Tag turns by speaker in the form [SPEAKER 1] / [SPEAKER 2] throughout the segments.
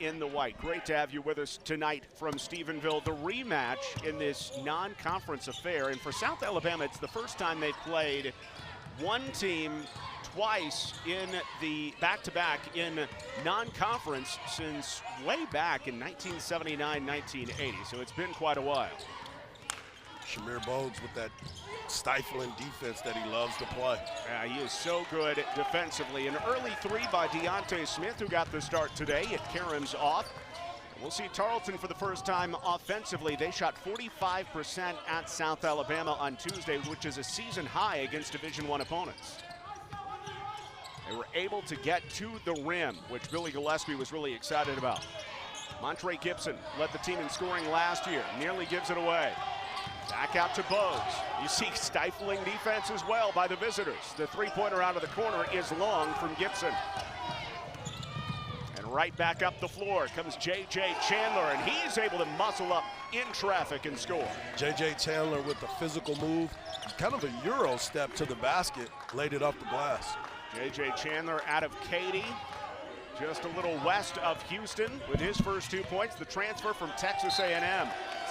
[SPEAKER 1] in the white. Great to have you with us tonight from Stephenville. The rematch in this non-conference affair. And for South Alabama, it's the first time they've played one team twice in the back-to-back in non-conference since way back in 1979, 1980. So it's been quite a while.
[SPEAKER 2] Shamir Bogues with that stifling defense that he loves to play.
[SPEAKER 1] Yeah, he is so good defensively. An early three by Deontay Smith, who got the start today at Karam's off. We'll see Tarleton for the first time offensively. They shot 45% at South Alabama on Tuesday, which is a season high against Division I opponents. They were able to get to the rim, which Billy Gillespie was really excited about. Montre Gibson led the team in scoring last year, nearly gives it away. Back out to Bogues. You see stifling defense as well by the visitors. The three-pointer out of the corner is long from Gibson. And right back up the floor comes J.J. Chandler, and he's able to muscle up in traffic and score.
[SPEAKER 2] J.J. Chandler with the physical move, kind of a Euro step to the basket, laid it off the glass.
[SPEAKER 1] J.J. Chandler out of Katy, just a little west of Houston with his first 2 points, the transfer from Texas A&M.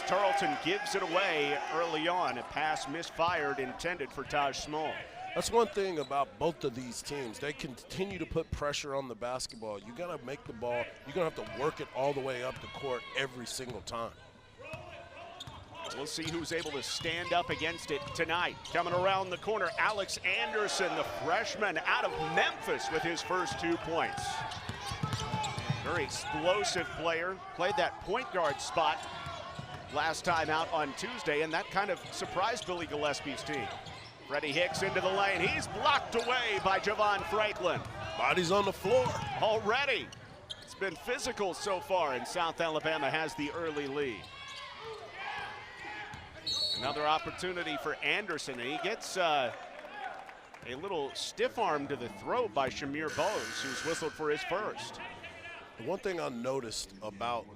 [SPEAKER 1] Tarleton gives it away early on. A pass misfired intended for Taj Small.
[SPEAKER 2] That's one thing about both of these teams. They continue to put pressure on the basketball. You gotta make the ball, you're gonna have to work it all the way up the court every single time.
[SPEAKER 1] We'll see who's able to stand up against it tonight. Coming around the corner, Alex Anderson, the freshman out of Memphis with his first 2 points. Very explosive player, played that point guard spot last time out on Tuesday, and that kind of surprised Billy Gillespie's team. Freddie Hicks into the lane. He's blocked away by Javon Franklin.
[SPEAKER 2] Bodies on the floor.
[SPEAKER 1] Already. It's been physical so far, and South Alabama has the early lead. Another opportunity for Anderson. He gets a little stiff arm to the throat by Shamir Bogues, who's whistled for his first.
[SPEAKER 2] The one thing I noticed about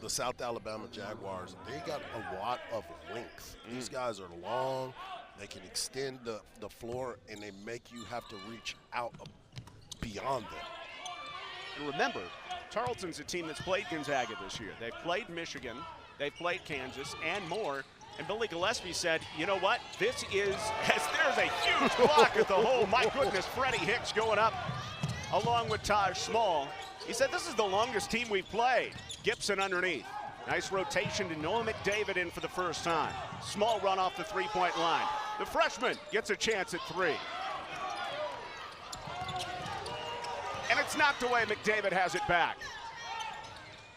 [SPEAKER 2] the South Alabama Jaguars, they got a lot of length. These guys are long, they can extend the floor, and they make you have to reach out beyond them.
[SPEAKER 1] And remember, Tarleton's a team that's played Gonzaga this year. They've played Michigan, they've played Kansas, and more. And Billy Gillespie said, you know what, this is, as there's a huge block at the hole. My goodness, Freddie Hicks going up along with Taj Small. He said, this is the longest team we've played. Gibson underneath. Nice rotation to Noah McDavid in for the first time. Small run off the three-point line. The freshman gets a chance at three. And it's knocked away. McDavid has it back.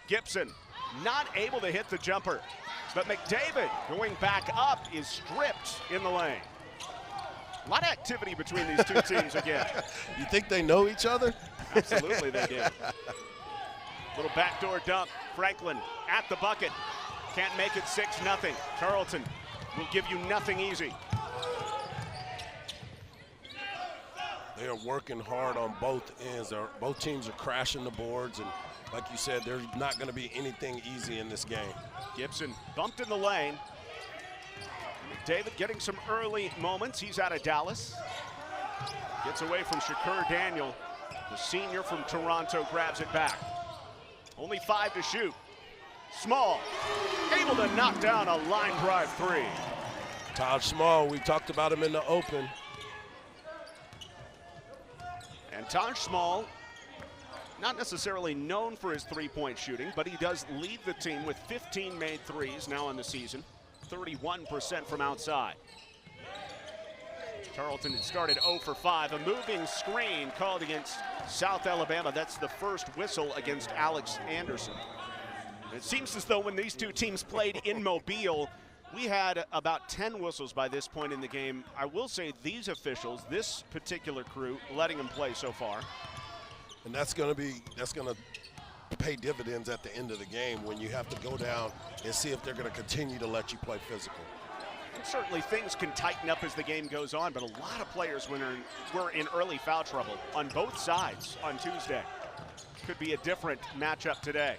[SPEAKER 1] Gibson not able to hit the jumper. But McDavid going back up is stripped in the lane. A lot of activity between these two teams again.
[SPEAKER 2] You think they know each other?
[SPEAKER 1] Absolutely they do. Little backdoor dump. Franklin at the bucket. Can't make it 6-0. Tarleton will give you nothing easy.
[SPEAKER 2] They are working hard on both ends. Both teams are crashing the boards, and like you said, there's not going to be anything easy in this game.
[SPEAKER 1] Gibson bumped in the lane. McDavid getting some early moments. He's out of Dallas. Gets away from Shakur Daniel. The senior from Toronto grabs it back. Only 5 to shoot. Small, able to knock down a line drive three.
[SPEAKER 2] Taj Small, we talked about him in the open.
[SPEAKER 1] And Taj Small, not necessarily known for his three-point shooting, but he does lead the team with 15 made threes now in the season, 31% from outside. Tarleton had started 0 for 5. A moving screen called against South Alabama. That's the first whistle against Alex Anderson. It seems as though when these two teams played in Mobile, we had about 10 whistles by this point in the game. I will say these officials, this particular crew, letting them play so far.
[SPEAKER 2] And that's going to pay dividends at the end of the game when you have to go down and see if they're going to continue to let you play physical.
[SPEAKER 1] And certainly things can tighten up as the game goes on, but a lot of players were in early foul trouble on both sides on Tuesday. Could be a different matchup today.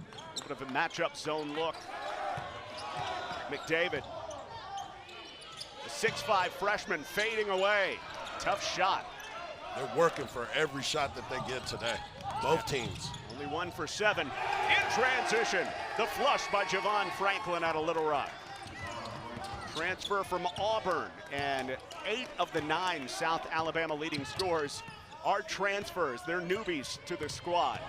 [SPEAKER 1] A little bit of a matchup zone look. McDavid, the 6'5" freshman fading away. Tough shot.
[SPEAKER 2] They're working for every shot that they get today, both teams.
[SPEAKER 1] Only 1 for 7. In transition, the flush by Javon Franklin out of Little Rock. Transfer from Auburn, and 8 of the 9 South Alabama leading scorers are transfers. They're newbies to the squad.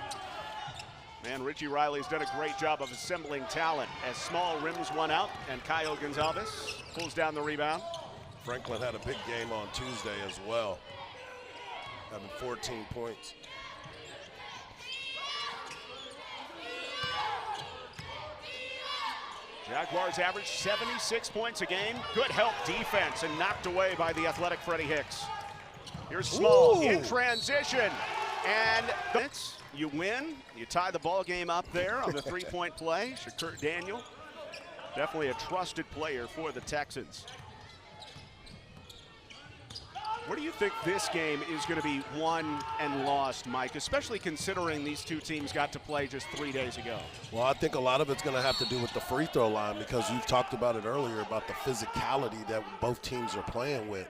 [SPEAKER 1] Man, Richie Riley's done a great job of assembling talent as Small rims one out, and Caio Gonzalez pulls down the rebound.
[SPEAKER 2] Franklin had a big game on Tuesday as well, having 14 points.
[SPEAKER 1] Jaguars average 76 points a game. Good help defense and knocked away by the athletic Freddie Hicks. Here's Small in transition, and you win. You tie the ball game up there on the three-point play. Shakur Daniel, definitely a trusted player for the Texans. Where do you think this game is going to be won and lost, Mike, especially considering these two teams got to play just 3 days ago?
[SPEAKER 2] Well, I think a lot of it's going to have to do with the free throw line, because you've talked about it earlier about the physicality that both teams are playing with.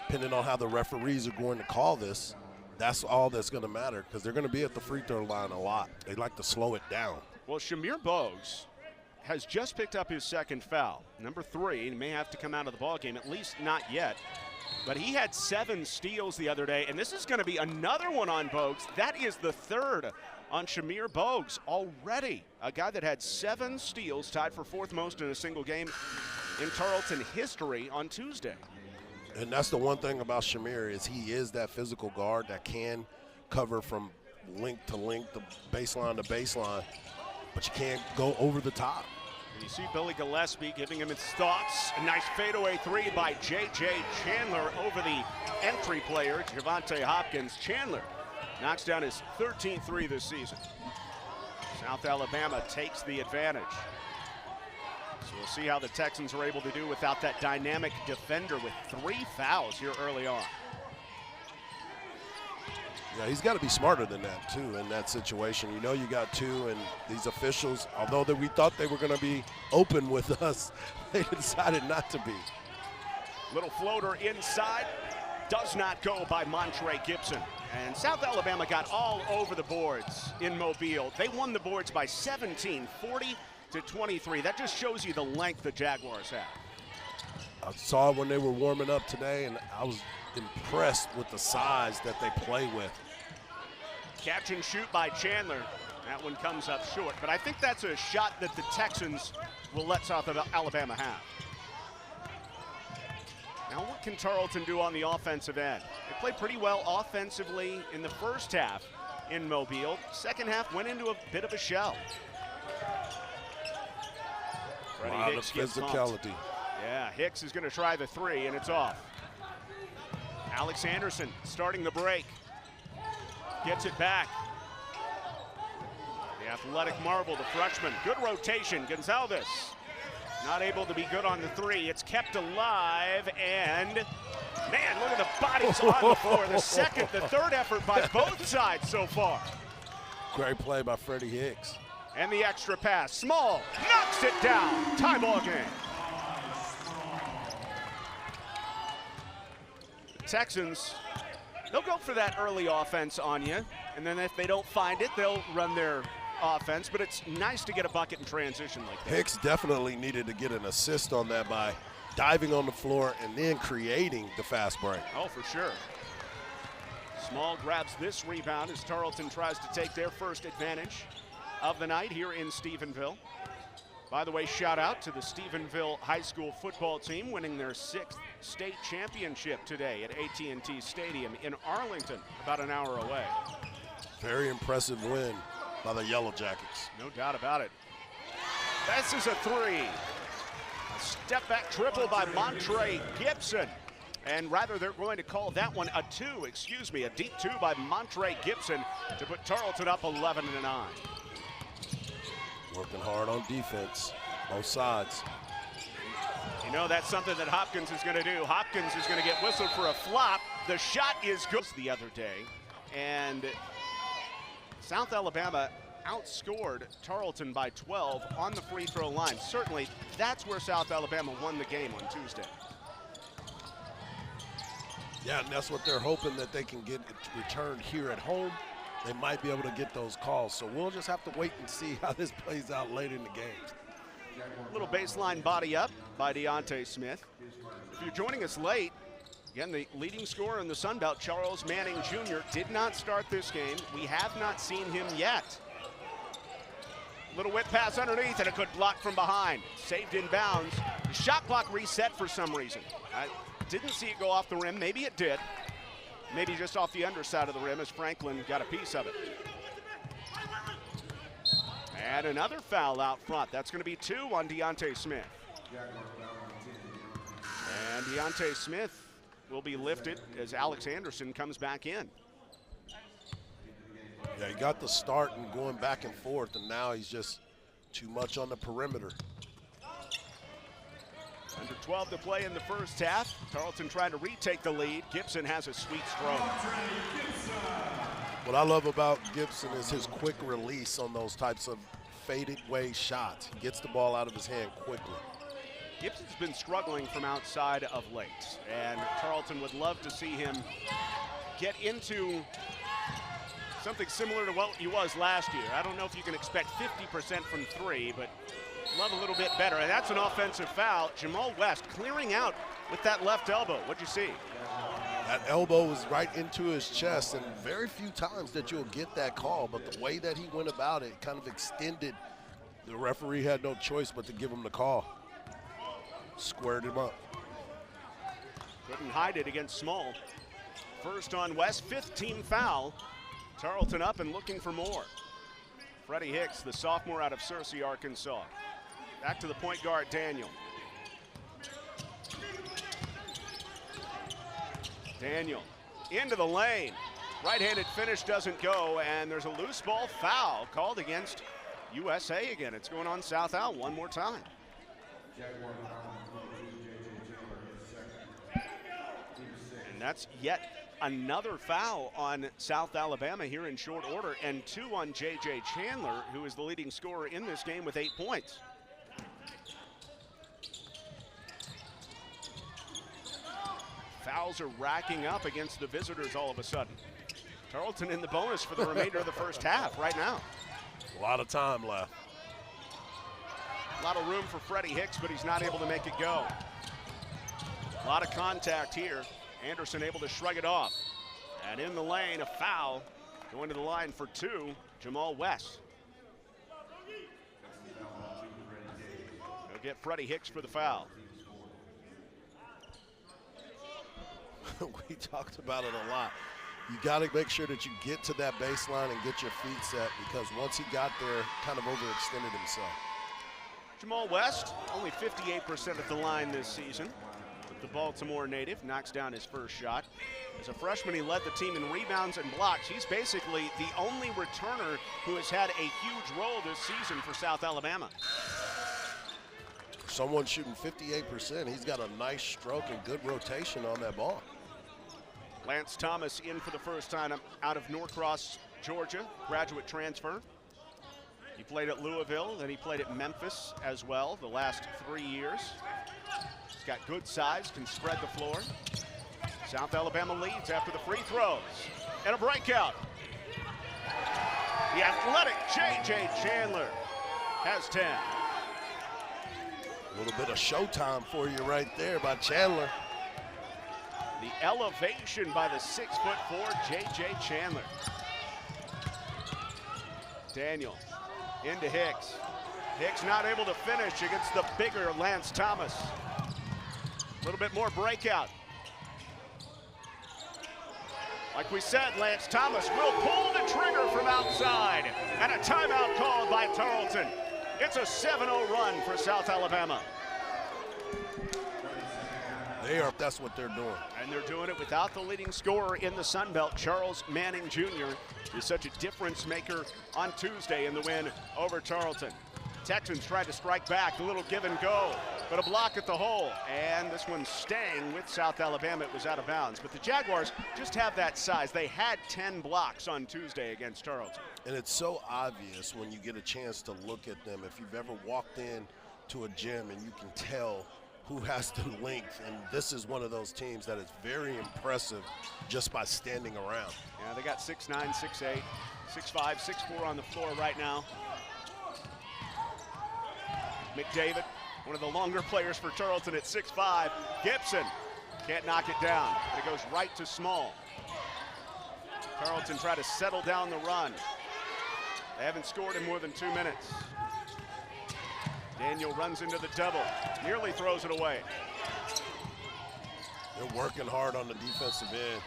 [SPEAKER 2] Depending on how the referees are going to call this, that's all that's going to matter, because they're going to be at the free throw line a lot. They like to slow it down. Well,
[SPEAKER 1] Shamir Bogues has just picked up his second foul. Number 3, he may have to come out of the ballgame, at least not yet. But he had 7 steals the other day, and this is going to be another one on Bogues. That is the 3rd on Shamir Bogues already. A guy that had 7 steals, tied for 4th most in a single game in Tarleton history on Tuesday.
[SPEAKER 2] And that's the one thing about Shamir, is he is that physical guard that can cover from length to length, the baseline to baseline, but you can't go over the top.
[SPEAKER 1] You see Billy Gillespie giving him his thoughts. A nice fadeaway 3 by J.J. Chandler over the entry player, Javonte Hopkins. Chandler knocks down his 13th 3 this season. South Alabama takes the advantage. So we'll see how the Texans are able to do without that dynamic defender with 3 fouls here early on.
[SPEAKER 2] Yeah, he's got to be smarter than that, too, in that situation. You know you got 2, and these officials, although we thought they were going to be open with us, they decided not to be.
[SPEAKER 1] Little floater inside, does not go by Montre Gibson. And South Alabama got all over the boards in Mobile. They won the boards by 17, 40-23. That just shows you the length the Jaguars have.
[SPEAKER 2] I saw it when they were warming up today, and I was impressed with the size that they play with.
[SPEAKER 1] Catch and shoot by Chandler. That one comes up short, but I think that's a shot that the Texans will let South Alabama have. Now what can Tarleton do on the offensive end? They played pretty well offensively in the first half in Mobile. Second half went into a bit of a shell.
[SPEAKER 2] A lot of physicality.
[SPEAKER 1] Yeah, Hicks is going to try the 3, and it's off. Alex Anderson starting the break. Gets it back. The athletic marvel, the freshman. Good rotation. Gonzalez not able to be good on the 3. It's kept alive, and man, look at the bodies on the floor. The second, the 3rd effort by both sides so far.
[SPEAKER 2] Great play by Freddie Hicks.
[SPEAKER 1] And the extra pass. Small knocks it down. Tie ball game. The Texans, they'll go for that early offense on you, and then if they don't find it, they'll run their offense, but it's nice to get a bucket in transition like that.
[SPEAKER 2] Hicks definitely needed to get an assist on that by diving on the floor and then creating the fast break.
[SPEAKER 1] Oh, for sure. Small grabs this rebound as Tarleton tries to take their first advantage of the night here in Stephenville. By the way, shout out to the Stephenville High School football team winning their 6th state championship today at AT&T Stadium in Arlington, about an hour away.
[SPEAKER 2] Very impressive win by the Yellow Jackets.
[SPEAKER 1] No doubt about it. This is a 3. A step back triple by Montre Gibson. And rather, they're going to call that one a 2, excuse me, a deep 2 by Montre Gibson to put Tarleton up 11-9.
[SPEAKER 2] Working hard on defense, both sides.
[SPEAKER 1] You know, that's something that Hopkins is going to do. Hopkins is going to get whistled for a flop. The shot is good the other day. And South Alabama outscored Tarleton by 12 on the free throw line. Certainly, that's where South Alabama won the game on Tuesday.
[SPEAKER 2] Yeah, and that's what they're hoping, that they can get it returned here at home. they might be able to get those calls. So we'll just have to wait and see how this plays out late in the game.
[SPEAKER 1] Little baseline body up by Deontay Smith. If you're joining us late, again, the leading scorer in the Sun Belt, Charles Manning Jr., did not start this game. We have not seen him yet. Little whip pass underneath and a good block from behind. Saved in bounds. The shot clock reset for some reason. I didn't see it go off the rim. Maybe it did. Maybe just off the underside of the rim as Franklin got a piece of it. And another foul out front. That's going to be 2 on Deontay Smith. And Deontay Smith will be lifted as Alex Anderson comes back in.
[SPEAKER 2] Yeah, he got the start and going back and forth, and now he's just too much on the perimeter.
[SPEAKER 1] Under 12 to play in the first half. Tarleton trying to retake the lead. Gibson has a sweet stroke.
[SPEAKER 2] What I love about Gibson is his quick release on those types of faded way shots. He gets the ball out of his hand quickly.
[SPEAKER 1] Gibson's been struggling from outside of late, and Tarleton would love to see him get into something similar to what he was last year. I don't know if you can expect 50% from 3, but love a little bit better. And that's an offensive foul. Jamal West clearing out with that left elbow. What'd you see?
[SPEAKER 2] That elbow was right into his chest, and very few times that you'll get that call, but the way that he went about it kind of extended. The referee had no choice but to give him the call. Squared him up.
[SPEAKER 1] Couldn't hide it against Small. First on West, 5th team foul. Tarleton up and looking for more. Freddie Hicks, the sophomore out of Searcy, Arkansas. Back to the point guard, Daniel. Daniel into the lane. Right-handed finish doesn't go, and there's a loose ball foul called against USA again. It's going on South Al one more time. And that's yet another foul on South Alabama here in short order, and 2 on J.J. Chandler, who is the leading scorer in this game with 8 points. Fouls are racking up against the visitors all of a sudden. Tarleton in the bonus for the remainder of the first half right now.
[SPEAKER 2] A lot of time left.
[SPEAKER 1] A lot of room for Freddie Hicks, but he's not able to make it go. A lot of contact here. Anderson able to shrug it off. And in the lane, a foul. Going to the line for 2, Jamal West. They'll get Freddie Hicks for the foul.
[SPEAKER 2] We talked about it a lot. You got to make sure that you get to that baseline and get your feet set, because once he got there, kind of overextended himself.
[SPEAKER 1] Jamal West, only 58% at the line this season. The Baltimore native knocks down his first shot. As a freshman, he led the team in rebounds and blocks. He's basically the only returner who has had a huge role this season for South Alabama.
[SPEAKER 2] Someone shooting 58%, he's got a nice stroke and good rotation on that ball.
[SPEAKER 1] Lance Thomas in for the first time out of Norcross, Georgia, graduate transfer. He played at Louisville, then he played at Memphis as well the last 3 years. He's got good size, can spread the floor. South Alabama leads after the free throws. And a breakout. The athletic J.J. Chandler has 10.
[SPEAKER 2] A little bit of showtime for you right there by Chandler.
[SPEAKER 1] The elevation by the 6'4" J.J. Chandler. Daniel into Hicks. Hicks not able to finish against the bigger Lance Thomas. A little bit more breakout. Like we said, Lance Thomas will pull the trigger from outside. And a timeout called by Tarleton. It's a 7-0 run for South Alabama.
[SPEAKER 2] That's what they're doing.
[SPEAKER 1] And they're doing it without the leading scorer in the Sun Belt, Charles Manning Jr., is such a difference maker on Tuesday in the win over Tarleton. Texans tried to strike back, a little give and go, but a block at the hole. And this one's staying with South Alabama. It was out of bounds. But the Jaguars just have that size. They had 10 blocks on Tuesday against Tarleton.
[SPEAKER 2] And it's so obvious when you get a chance to look at them. If you've ever walked in to a gym and you can tell who has the length, and this is one of those teams that is very impressive just by standing around.
[SPEAKER 1] Yeah, they got 6'9", 6'8", 6'5", 6'4" on the floor right now. McDavid, one of the longer players for Tarleton at 6'5". Gibson can't knock it down. It goes right to Small. Tarleton try to settle down the run. They haven't scored in more than 2 minutes. Daniel runs into the double, nearly throws it away.
[SPEAKER 2] They're working hard on the defensive end.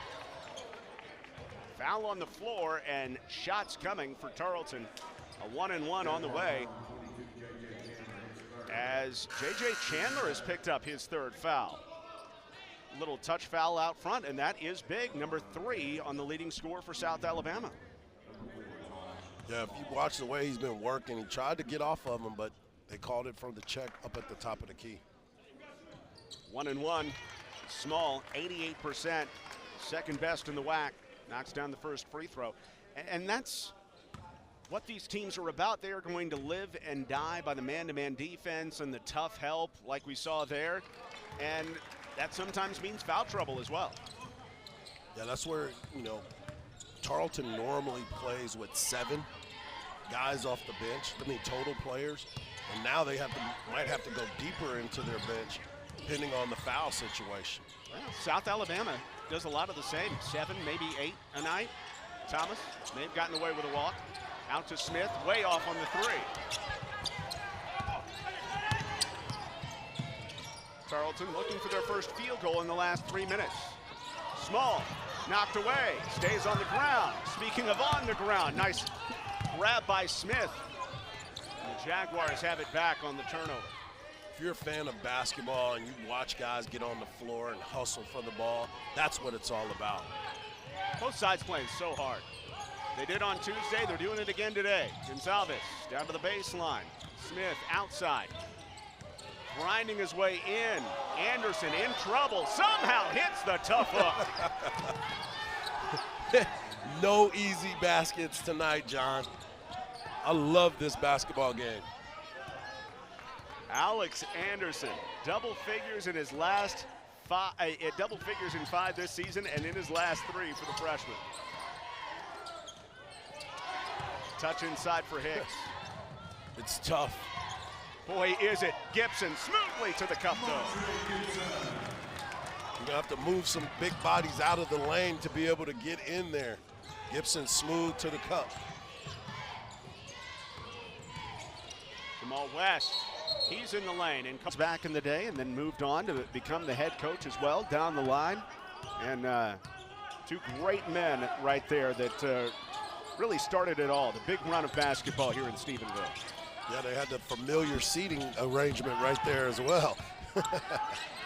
[SPEAKER 1] Foul on the floor and shots coming for Tarleton. A 1-and-1 on the way, as J.J. Chandler has picked up his 3rd foul. Little touch foul out front, and that is big. Number 3 on the leading scorer for South Alabama.
[SPEAKER 2] Yeah, if you watch the way he's been working, he tried to get off of him, but they called it from the check up at the top of the key.
[SPEAKER 1] 1-and-1. Small, 88%, second best in the WAC. Knocks down the first free throw. And that's what these teams are about. They are going to live and die by the man-to-man defense and the tough help like we saw there. And that sometimes means foul trouble as well.
[SPEAKER 2] Yeah, that's where, you know, Tarleton normally plays with 7 guys off the bench, I mean total players. And now they might have to go deeper into their bench depending on the foul situation.
[SPEAKER 1] Well, South Alabama does a lot of the same. 7, maybe 8 a night. Thomas may have gotten away with a walk. Out to Smith, way off on the 3. Tarleton looking for their first field goal in the last 3 minutes. Small, knocked away, stays on the ground. Speaking of on the ground, nice grab by Smith. And the Jaguars have it back on the turnover.
[SPEAKER 2] If you're a fan of basketball and you watch guys get on the floor and hustle for the ball, that's what it's all about.
[SPEAKER 1] Both sides playing so hard. They did on Tuesday, they're doing it again today. Gonzalez down to the baseline. Smith outside, grinding his way in. Anderson in trouble, somehow hits the tough hook.
[SPEAKER 2] No easy baskets tonight, John. I love this basketball game.
[SPEAKER 1] Alex Anderson, double figures in his last 5, double figures in 5 this season, and in his last 3 for the freshman. Touch inside for Hicks.
[SPEAKER 2] It's tough.
[SPEAKER 1] Boy, is it. Gibson smoothly to the cup, though.
[SPEAKER 2] You're gonna have to move some big bodies out of the lane to be able to get in there. Gibson smooth to the cup.
[SPEAKER 1] Jamal West, he's in the lane and comes back in the day and then moved on to become the head coach as well down the line. And 2 great men right there that really started it all, the big run of basketball here in Stephenville.
[SPEAKER 2] Yeah, they had the familiar seating arrangement right there as well.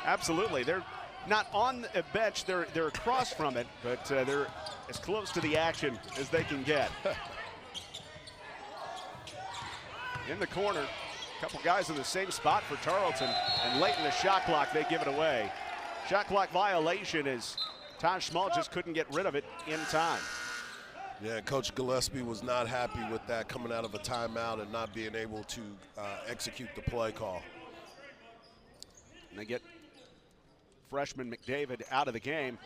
[SPEAKER 1] Absolutely. They're not on a bench, they're across from it, but they're as close to the action as they can get. In the corner, a couple guys in the same spot for Tarleton, and late in the shot clock, they give it away. Shot clock violation as Taj Small just couldn't get rid of it in time.
[SPEAKER 2] Yeah, Coach Gillespie was not happy with that, coming out of a timeout and not being able to execute the play call.
[SPEAKER 1] And they get freshman McDavid out of the game.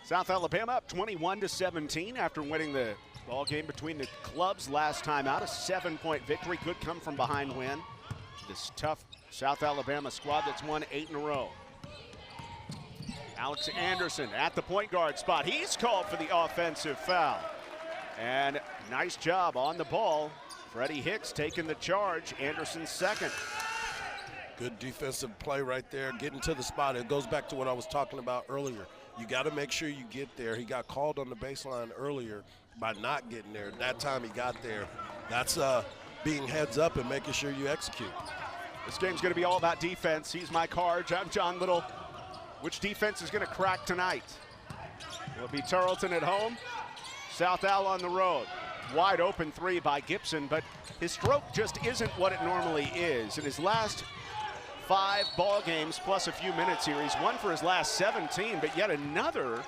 [SPEAKER 1] South Alabama up 21-17 after winning the ball game between the clubs last time out. A 7-point victory, good come from behind win. This tough South Alabama squad that's won 8 in a row. Alex Anderson at the point guard spot. He's called for the offensive foul. And nice job on the ball. Freddie Hicks taking the charge. Anderson's second.
[SPEAKER 2] Good defensive play right there, getting to the spot. It goes back to what I was talking about earlier. You got to make sure you get there. He got called on the baseline earlier by not getting there. That time he got there. That's being heads up and making sure you execute.
[SPEAKER 1] This game's going to be all about defense. He's my Carge. I'm John Little. Which defense is going to crack tonight? Will it be Tarleton at home? South Al on the road. Wide open 3 by Gibson, but his stroke just isn't what it normally is. In his last 5 ball games plus a few minutes here, he's won for his last 17, but yet another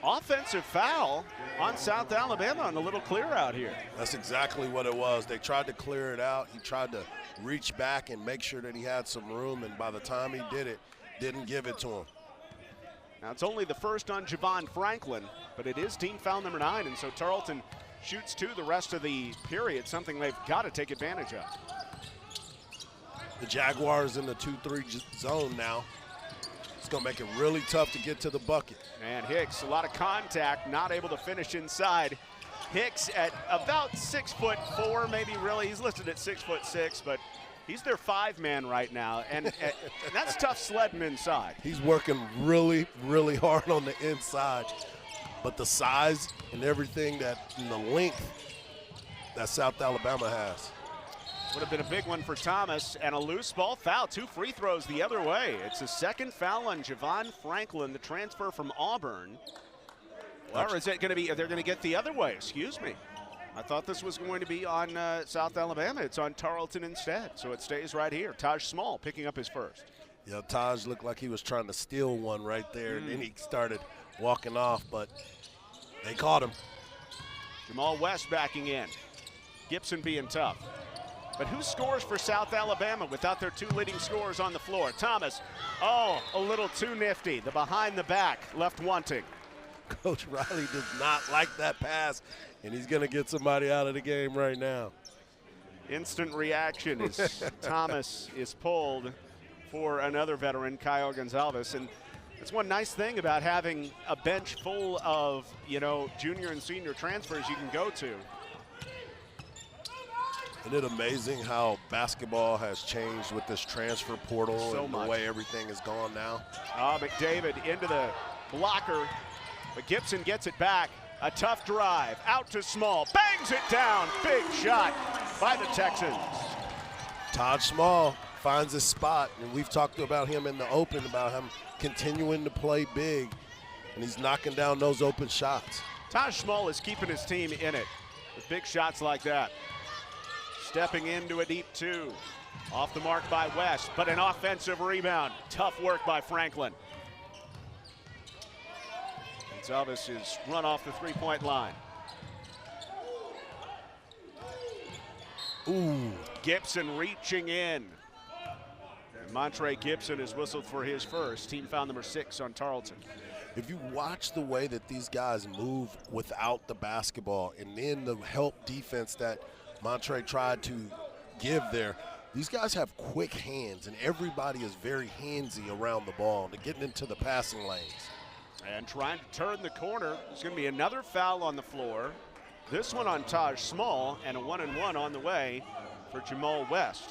[SPEAKER 1] Offensive foul on South Alabama on a little clear out here.
[SPEAKER 2] That's exactly what it was. They tried to clear it out. He tried to reach back and make sure that he had some room, and by the time he did it, didn't give it to him.
[SPEAKER 1] Now it's only the first on Javon Franklin, but it is team foul number 9, and so Tarleton shoots 2 the rest of the period, something they've got to take advantage of.
[SPEAKER 2] The Jaguars in the 2-3 zone now. It's going to make it really tough to get to the bucket.
[SPEAKER 1] And Hicks, a lot of contact, not able to finish inside. Hicks at about 6'4", maybe really. He's listed at 6'6", but he's their 5-man right now, and that's tough sledding inside.
[SPEAKER 2] He's working really, really hard on the inside, but the size and everything and the length that South Alabama has.
[SPEAKER 1] Would have been a big one for Thomas, and a loose ball foul. 2 free throws the other way. It's a second foul on Javon Franklin, the transfer from Auburn. Or is it going to be, they're going to get the other way, excuse me. I thought this was going to be on South Alabama. It's on Tarleton instead, so it stays right here. Taj Small picking up his first.
[SPEAKER 2] Yeah, Taj looked like he was trying to steal one right there, and then he started walking off, but they caught him.
[SPEAKER 1] Jamal West backing in. Gibson being tough. But who scores for South Alabama without their 2 leading scorers on the floor? Thomas, a little too nifty. The behind the back left wanting.
[SPEAKER 2] Coach Riley does not like that pass, and he's going to get somebody out of the game right now.
[SPEAKER 1] Instant reaction as Thomas is pulled for another veteran, Kyle Gonzalez. And it's one nice thing about having a bench full of, junior and senior transfers you can go to.
[SPEAKER 2] Isn't it amazing how basketball has changed with this transfer portal and the way everything is gone now?
[SPEAKER 1] McDavid into the blocker, but Gibson gets it back. A tough drive, out to Small, bangs it down. Big shot by the Texans.
[SPEAKER 2] Todd Small finds his spot, and we've talked about him in the open, about him continuing to play big, and he's knocking down those open shots.
[SPEAKER 1] Taj Small is keeping his team in it with big shots like that. Stepping into a deep 2. Off the mark by West, but an offensive rebound. Tough work by Franklin. Gonzalez is run off the 3-point line. Gibson reaching in. And Montre Gibson is whistled for his first. Team foul number 6 on Tarleton.
[SPEAKER 2] If you watch the way that these guys move without the basketball and then the help defense that Montre tried to give there, these guys have quick hands, and everybody is very handsy around the ball to getting into the passing lanes.
[SPEAKER 1] And trying to turn the corner. There's going to be another foul on the floor. This one on Taj Small, and a 1-and-1 on the way for Jamal West.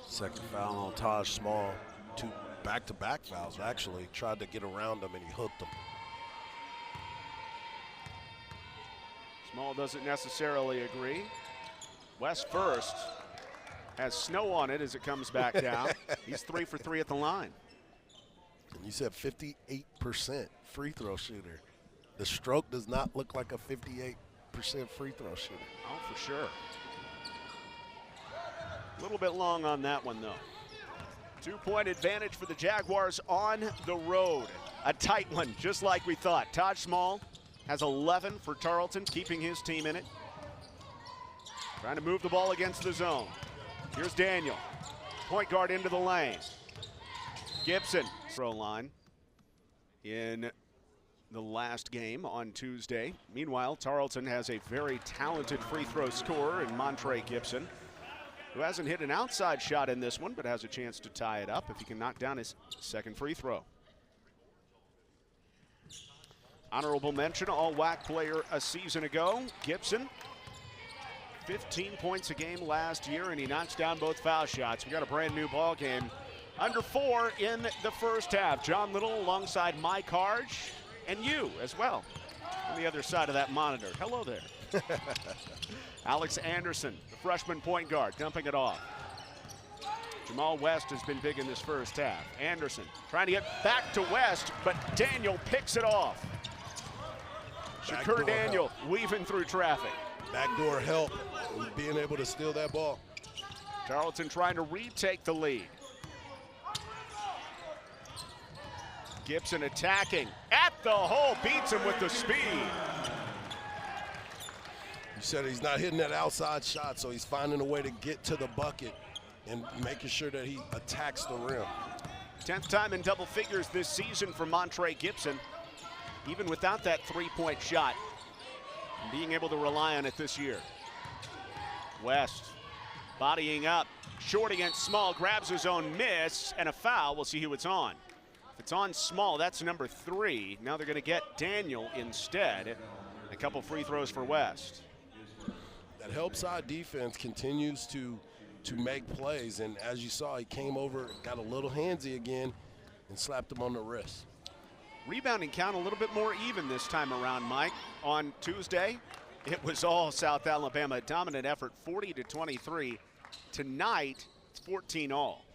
[SPEAKER 2] Second foul on Taj Small. 2 back-to-back fouls, actually. Tried to get around him, and he hooked him.
[SPEAKER 1] Small doesn't necessarily agree. West first. Has snow on it as it comes back down. He's 3 for 3 at the line.
[SPEAKER 2] And you said 58% free throw shooter. The stroke does not look like a 58% free throw shooter.
[SPEAKER 1] Oh, for sure. A little bit long on that one, though. 2-point advantage for the Jaguars on the road. A tight one, just like we thought. Taj Small has 11 for Tarleton, keeping his team in it. Trying to move the ball against the zone. Here's Daniel. Point guard into the lane. Gibson, throw line in the last game on Tuesday. Meanwhile, Tarleton has a very talented free throw scorer in Montre Gibson, who hasn't hit an outside shot in this one, but has a chance to tie it up if he can knock down his second free throw. Honorable mention, all-WAC player a season ago, Gibson. 15 points a game last year, and he knocks down both foul shots. We got a brand new ball game. Under 4 in the first half. John Little alongside Mike Harge, and you as well on the other side of that monitor. Hello there. Alex Anderson, the freshman point guard, dumping it off. Jamal West has been big in this first half. Anderson trying to get back to West, but Daniel picks it off. Shakur Daniel weaving through traffic.
[SPEAKER 2] Backdoor help, being able to steal that ball.
[SPEAKER 1] Tarleton trying to retake the lead. Gibson attacking at the hole, beats him with the speed.
[SPEAKER 2] You said he's not hitting that outside shot, so he's finding a way to get to the bucket and making sure that he attacks the rim.
[SPEAKER 1] 10th time in double figures this season for Montre Gibson, even without that three-point shot, and being able to rely on it this year. West bodying up, short against Small, grabs his own miss, and a foul. We'll see who it's on. If it's on Small, that's number 3. Now they're going to get Daniel instead. A couple free throws for West.
[SPEAKER 2] That help side defense continues to make plays, and as you saw, he came over, got a little handsy again, and slapped him on the wrist.
[SPEAKER 1] Rebounding count a little bit more even this time around, Mike. On Tuesday, it was all South Alabama. Dominant effort, 40-23. Tonight, it's 14 all.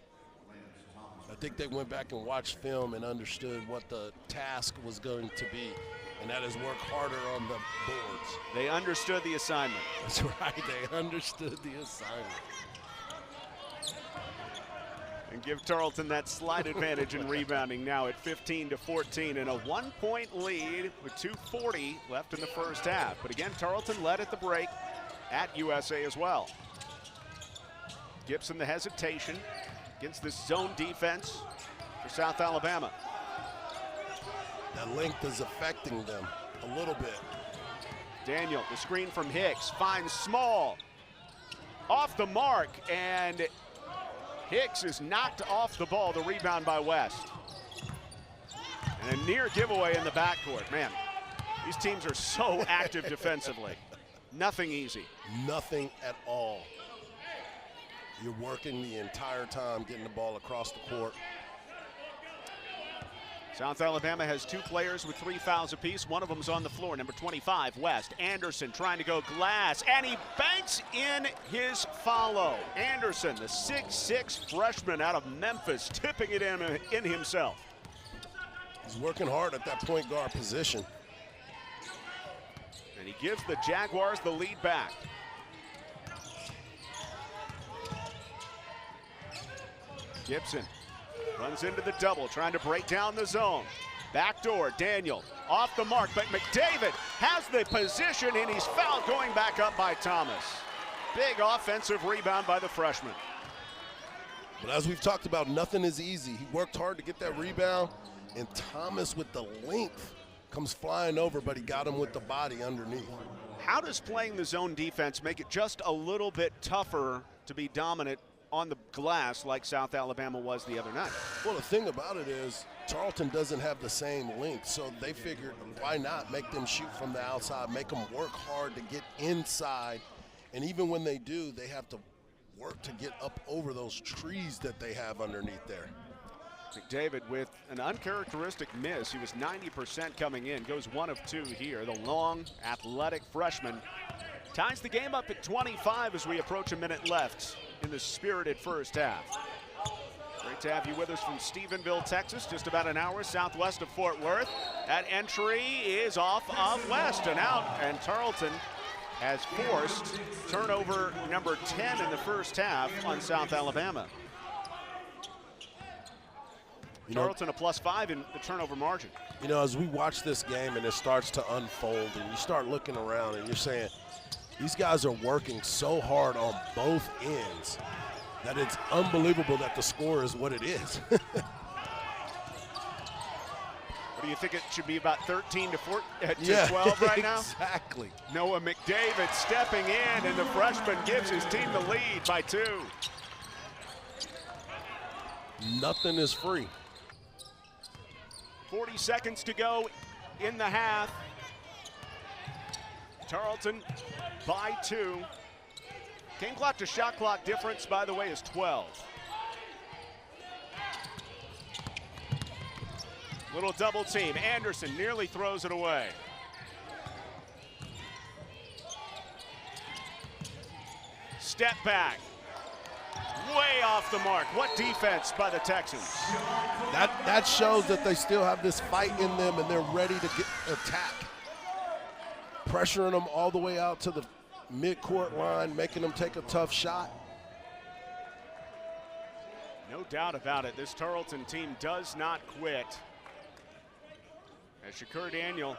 [SPEAKER 2] I think they went back and watched film and understood what the task was going to be, and that is work harder on the boards.
[SPEAKER 1] They understood the assignment.
[SPEAKER 2] That's right, they understood the assignment.
[SPEAKER 1] And give Tarleton that slight advantage in rebounding now at 15-14 and a 1-point lead with 2:40 left in the first half. But again, Tarleton led at the break at USA as well. Gibson the hesitation against this zone defense for South Alabama.
[SPEAKER 2] That length is affecting them a little bit.
[SPEAKER 1] Daniel, the screen from Hicks, finds Small. Off the mark, and Hicks is knocked off the ball. The rebound by West. And a near giveaway in the backcourt. Man, these teams are so active defensively. Nothing easy.
[SPEAKER 2] Nothing at all. You're working the entire time, getting the ball across the court.
[SPEAKER 1] South Alabama has 2 players with 3 fouls apiece. One of them's on the floor, number 25, West. Anderson trying to go glass, and he banks in his follow. Anderson, the 6'6" freshman out of Memphis, tipping it in himself.
[SPEAKER 2] He's working hard at that point guard position.
[SPEAKER 1] And he gives the Jaguars the lead back. Gibson runs into the double, trying to break down the zone. Backdoor, Daniel off the mark, but McDavid has the position, and he's fouled, going back up by Thomas. Big offensive rebound by the freshman.
[SPEAKER 2] But as we've talked about, nothing is easy. He worked hard to get that rebound, and Thomas with the length comes flying over, but he got him with the body underneath.
[SPEAKER 1] How does playing the zone defense make it just a little bit tougher to be dominant on the glass like South Alabama was the other night?
[SPEAKER 2] Well, the thing about it is Tarleton doesn't have the same length, so they figured why not make them shoot from the outside, make them work hard to get inside, and even when they do, they have to work to get up over those trees that they have underneath there.
[SPEAKER 1] McDavid with an uncharacteristic miss. He was 90% coming in, goes 1 of 2 here. The long, athletic freshman ties the game up at 25 as we approach a minute left in the spirited first half. Great to have you with us from Stephenville, Texas, just about an hour southwest of Fort Worth. That entry is off of West and out, and Tarleton has forced turnover number 10 in the first half on South Alabama. Tarleton a +5 in the turnover margin.
[SPEAKER 2] You know, as we watch this game and it starts to unfold and you start looking around and you're saying, these guys are working so hard on both ends that it's unbelievable that the score is what it is.
[SPEAKER 1] What do you think it should be, about 13 to 12 right now?
[SPEAKER 2] Exactly.
[SPEAKER 1] Noah McDavid stepping in, and the freshman gives his team the lead by 2.
[SPEAKER 2] Nothing is free.
[SPEAKER 1] 40 seconds to go in the half. Tarleton by 2. Game clock to shot clock difference, by the way, is 12. Little double team. Anderson nearly throws it away. Step back. Way off the mark. What defense by the Texans.
[SPEAKER 2] That shows that they still have this fight in them and they're ready to attack. Pressuring them all the way out to the midcourt line, making them take a tough shot.
[SPEAKER 1] No doubt about it. This Tarleton team does not quit. As Shakur Daniel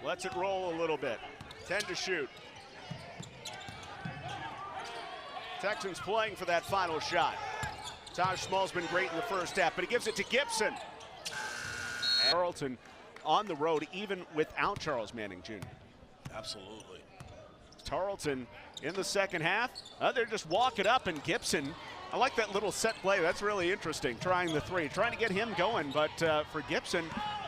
[SPEAKER 1] lets it roll a little bit. 10 to shoot. Texans playing for that final shot. Taj Small's been great in the first half, but he gives it to Gibson. And Tarleton on the road, even without Charles Manning Jr.
[SPEAKER 2] Absolutely.
[SPEAKER 1] Tarleton in the second half, they're just walking up, and Gibson, I like that little set play. That's really interesting, trying the three, trying to get him going, but for Gibson,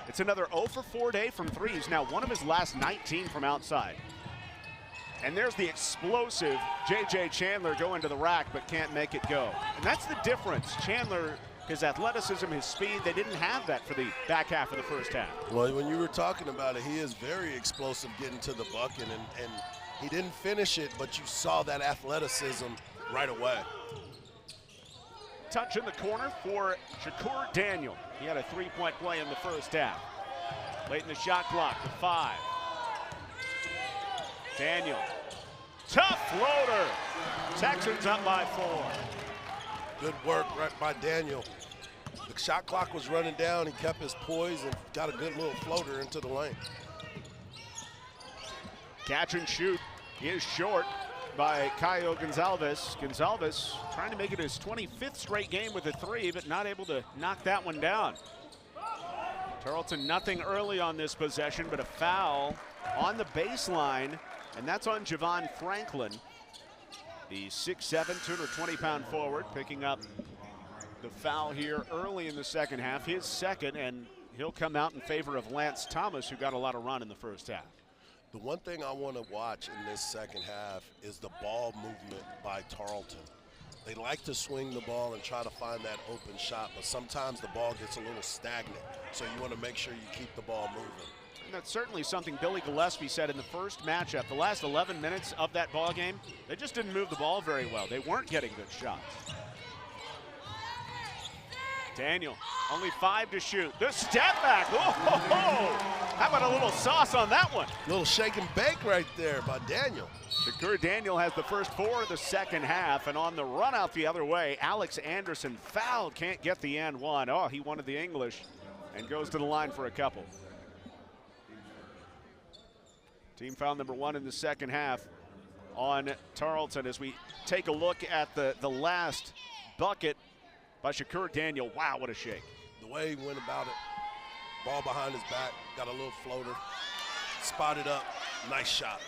[SPEAKER 1] it's another 0 for 4 day from three. He's now one of his last 19 from outside. And there's the explosive J.J. Chandler going to the rack, but can't make it go. And that's the difference. Chandler, his athleticism, his speed, they didn't have that for the back half of the first half.
[SPEAKER 2] Well, when you were talking about it, he is very explosive getting to the bucket, and he didn't finish it, but you saw that athleticism right away.
[SPEAKER 1] Touch in the corner for Shakur Daniel. He had a three-point play in the first half. Late in the shot clock, the 5. Daniel, tough floater. Texans up by 4.
[SPEAKER 2] Good work right by Daniel. The shot clock was running down. He kept his poise and got a good little floater into the lane.
[SPEAKER 1] Catch and shoot is short by Caio Gonzalez. Gonzalez trying to make it his 25th straight game with a 3, but not able to knock that one down. Tarleton nothing early on this possession, but a foul on the baseline, and that's on Javon Franklin, the 6'7", 220-pound forward, picking up the foul here early in the second half, his second, and he'll come out in favor of Lance Thomas, who got a lot of run in the first half.
[SPEAKER 2] The one thing I want to watch in this second half is the ball movement by Tarleton. They like to swing the ball and try to find that open shot, but sometimes the ball gets a little stagnant, so you want to make sure you keep the ball moving.
[SPEAKER 1] And that's certainly something Billy Gillespie said in the first matchup. The last 11 minutes of that ball game, they just didn't move the ball very well. They weren't getting good shots. Daniel, only 5 to shoot. The step back. Oh, how about a little sauce on that one?
[SPEAKER 2] Little shake and bake right there by Daniel.
[SPEAKER 1] Shakur Daniel has the first 4 of the second half, and on the run out the other way, Alex Anderson fouled, can't get the and one. Oh, he wanted the English and goes to the line for a couple. Team foul number 1 in the second half on Tarleton as we take a look at the last bucket by Shakur Daniel. Wow, what a shake.
[SPEAKER 2] The way he went about it, ball behind his back, got a little floater, spotted up, nice shot.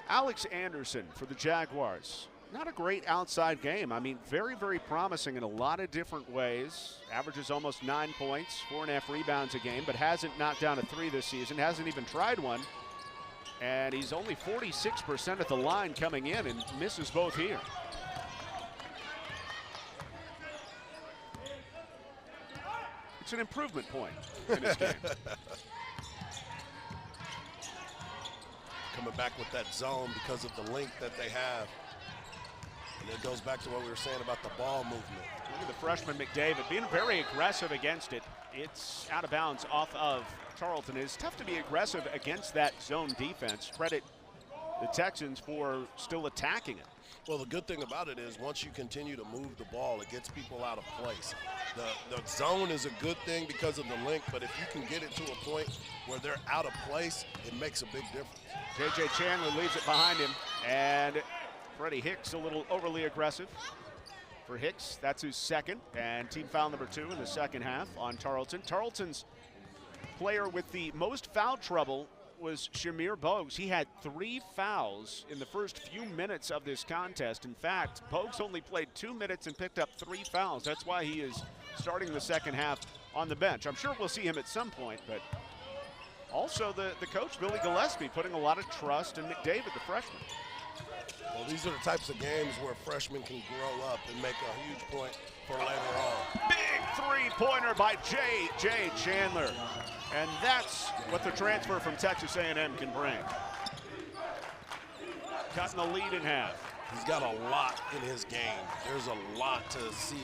[SPEAKER 1] Alex Anderson for the Jaguars. Not a great outside game. I mean, very, very promising in a lot of different ways. Averages almost 9 points, 4.5 rebounds a game, but hasn't knocked down a 3 this season, hasn't even tried one. And he's only 46% at the line coming in and misses both here. It's an improvement point in his game.
[SPEAKER 2] Coming back with that zone because of the length that they have. And it goes back to what we were saying about the ball movement.
[SPEAKER 1] Look at the freshman McDavid being very aggressive against it. It's out of bounds off of Tarleton. It's tough to be aggressive against that zone defense. Credit the Texans for still attacking it.
[SPEAKER 2] Well, the good thing about it is once you continue to move the ball, it gets people out of place. The zone is a good thing because of the length, but if you can get it to a point where they're out of place, it makes a big difference.
[SPEAKER 1] J.J. Chandler leaves it behind him, and Freddie Hicks a little overly aggressive. For Hicks, that's his second, and team foul number 2 in the second half on Tarleton. Tarleton's player with the most foul trouble was Shamir Bogues. He had 3 fouls in the first few minutes of this contest. In fact, Bogues only played 2 minutes and picked up 3 fouls. That's why he is starting the second half on the bench. I'm sure we'll see him at some point, but also the coach, Billy Gillespie, putting a lot of trust in McDavid, the freshman.
[SPEAKER 2] Well, these are the types of games where freshmen can grow up and make a huge point for later on.
[SPEAKER 1] Big three-pointer by J.J. Chandler. And that's what the transfer from Texas A&M can bring. Cutting the lead in half.
[SPEAKER 2] He's got a lot in his game. There's a lot to see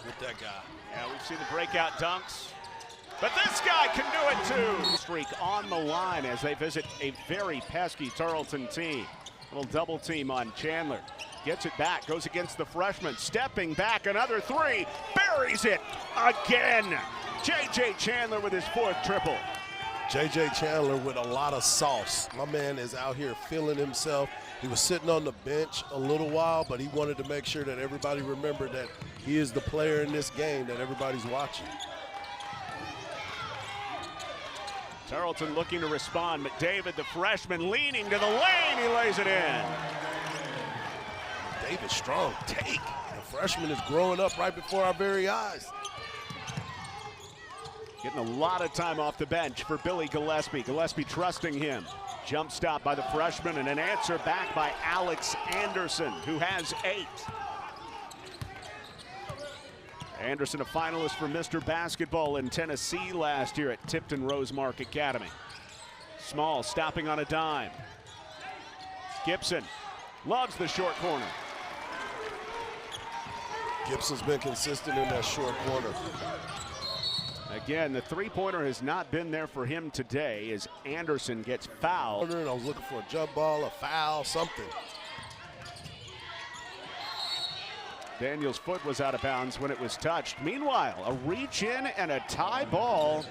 [SPEAKER 2] with that guy.
[SPEAKER 1] Yeah, we've seen the breakout dunks. But this guy can do it too. Streak on the line as they visit a very pesky Tarleton team. Little double team on Chandler. Gets it back, goes against the freshman. Stepping back, another 3. Buries it again. J.J. Chandler with his 4th triple.
[SPEAKER 2] J.J. Chandler with a lot of sauce. My man is out here feeling himself. He was sitting on the bench a little while, but he wanted to make sure that everybody remembered that he is the player in this game that everybody's watching.
[SPEAKER 1] Tarleton looking to respond. McDavid, the freshman, leaning to the lane. He lays it in.
[SPEAKER 2] David, strong take. The freshman is growing up right before our very eyes.
[SPEAKER 1] Getting a lot of time off the bench for Billy Gillespie. Gillespie trusting him. Jump stop by the freshman and an answer back by Alex Anderson, who has 8. Anderson, a finalist for Mr. Basketball in Tennessee last year at Tipton Rosemark Academy. Small stopping on a dime. Gibson loves the short corner.
[SPEAKER 2] Gibson's been consistent in that short corner.
[SPEAKER 1] Again, the three-pointer has not been there for him today as Anderson gets fouled.
[SPEAKER 2] I was looking for a jump ball, a foul, something.
[SPEAKER 1] Daniel's foot was out of bounds when it was touched. Meanwhile, a reach in and a tie ball.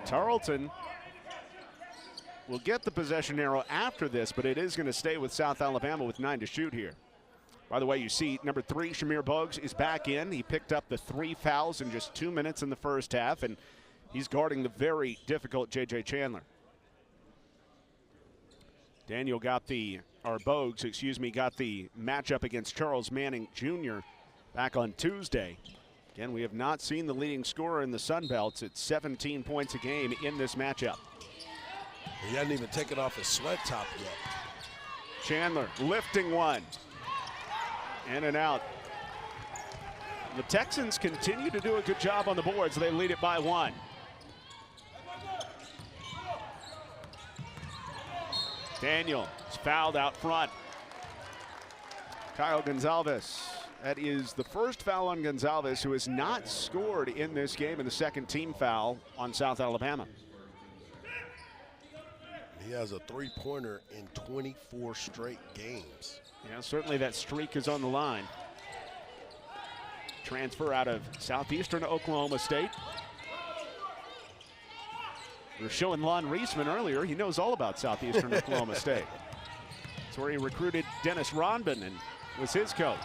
[SPEAKER 1] Tarleton will get the possession arrow after this, but it is going to stay with South Alabama with 9 to shoot here. By the way, you see number 3, Shamir Bogues, is back in. He picked up the 3 fouls in just 2 minutes in the first half, and he's guarding the very difficult J.J. Chandler. Bogues, got the matchup against Charles Manning Jr. back on Tuesday. Again, we have not seen the leading scorer in the Sun Belts at 17 points a game in this matchup.
[SPEAKER 2] He hadn't even taken off his sweat top yet.
[SPEAKER 1] Chandler lifting one. In and out. The Texans continue to do a good job on the boards. They lead it by 1. Daniel is fouled out front. Kyle Gonzalez. That is the first foul on Gonzalez, who has not scored in this game, and the second team foul on South Alabama.
[SPEAKER 2] He has a 3-pointer in 24 straight games.
[SPEAKER 1] Yeah, certainly that streak is on the line. Transfer out of Southeastern Oklahoma State. We were showing Lon Reisman earlier. He knows all about Southeastern Oklahoma State. That's where he recruited Dennis Ronbin and was his coach.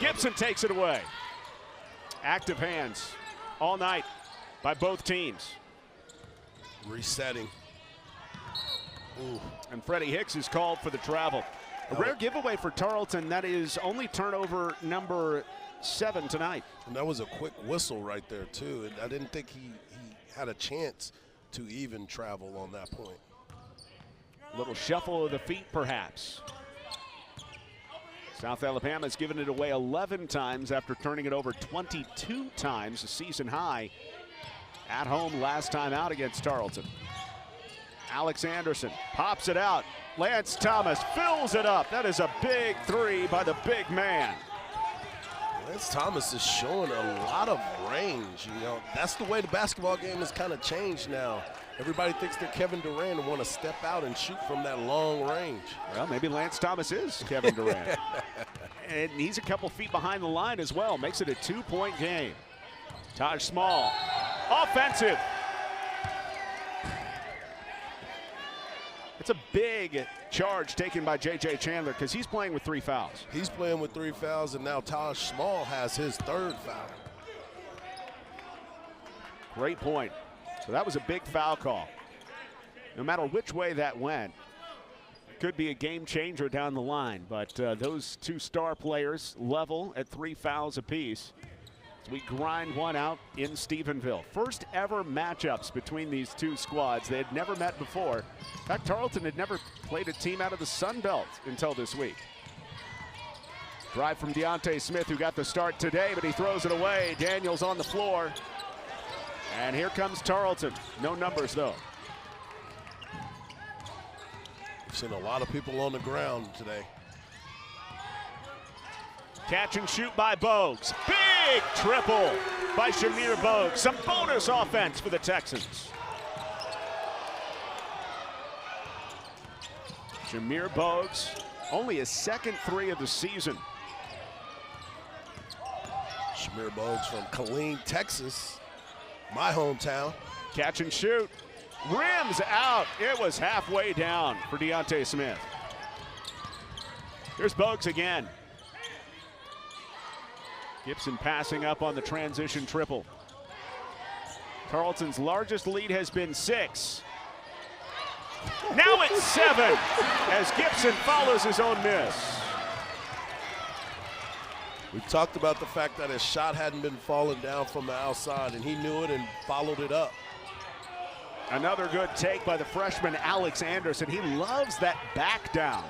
[SPEAKER 1] Gibson takes it away. Active hands all night by both teams.
[SPEAKER 2] Resetting. Ooh.
[SPEAKER 1] And Freddie Hicks is called for the travel. A rare giveaway for Tarleton. That is only turnover number 7 tonight.
[SPEAKER 2] And that was a quick whistle right there, too. I didn't think he had a chance to even travel on that point.
[SPEAKER 1] Little shuffle of the feet, perhaps. South Alabama's given it away 11 times after turning it over 22 times, a season high. At home last time out against Tarleton. Alex Anderson pops it out. Lance Thomas fills it up. That is a big 3 by the big man.
[SPEAKER 2] Lance Thomas is showing a lot of range. You know, that's the way the basketball game has kind of changed now. Everybody thinks they're Kevin Durant and want to step out and shoot from that long range.
[SPEAKER 1] Well, maybe Lance Thomas is Kevin Durant. And he's a couple feet behind the line as well. Makes it a 2-point game. Taj Small, offensive. It's a big charge taken by J.J. Chandler because he's playing with 3 fouls.
[SPEAKER 2] He's playing with 3 fouls, and now Taj Small has his 3rd foul.
[SPEAKER 1] Great point. So that was a big foul call. No matter which way that went, it could be a game changer down the line. But those 2 star players level at 3 fouls apiece. We grind one out in Stephenville. First ever matchups between these 2 squads. They had never met before. In fact, Tarleton had never played a team out of the Sun Belt until this week. Drive from Deontay Smith, who got the start today, but he throws it away. Daniels on the floor. And here comes Tarleton. No numbers, though.
[SPEAKER 2] We've seen a lot of people on the ground today.
[SPEAKER 1] Catch and shoot by Bogues. Big triple by Shamir Bogues. Some bonus offense for the Texans. Shamir Bogues, only his 2nd 3 of the season.
[SPEAKER 2] Jameer Bogues from Killeen, Texas, my hometown.
[SPEAKER 1] Catch and shoot. Rims out. It was halfway down for Deontay Smith. Here's Bogues again. Gibson passing up on the transition triple. Tarleton's largest lead has been 6. Now it's 7 as Gibson follows his own miss.
[SPEAKER 2] We talked about the fact that his shot hadn't been falling down from the outside, and he knew it and followed it up.
[SPEAKER 1] Another good take by the freshman Alex Anderson. He loves that back down.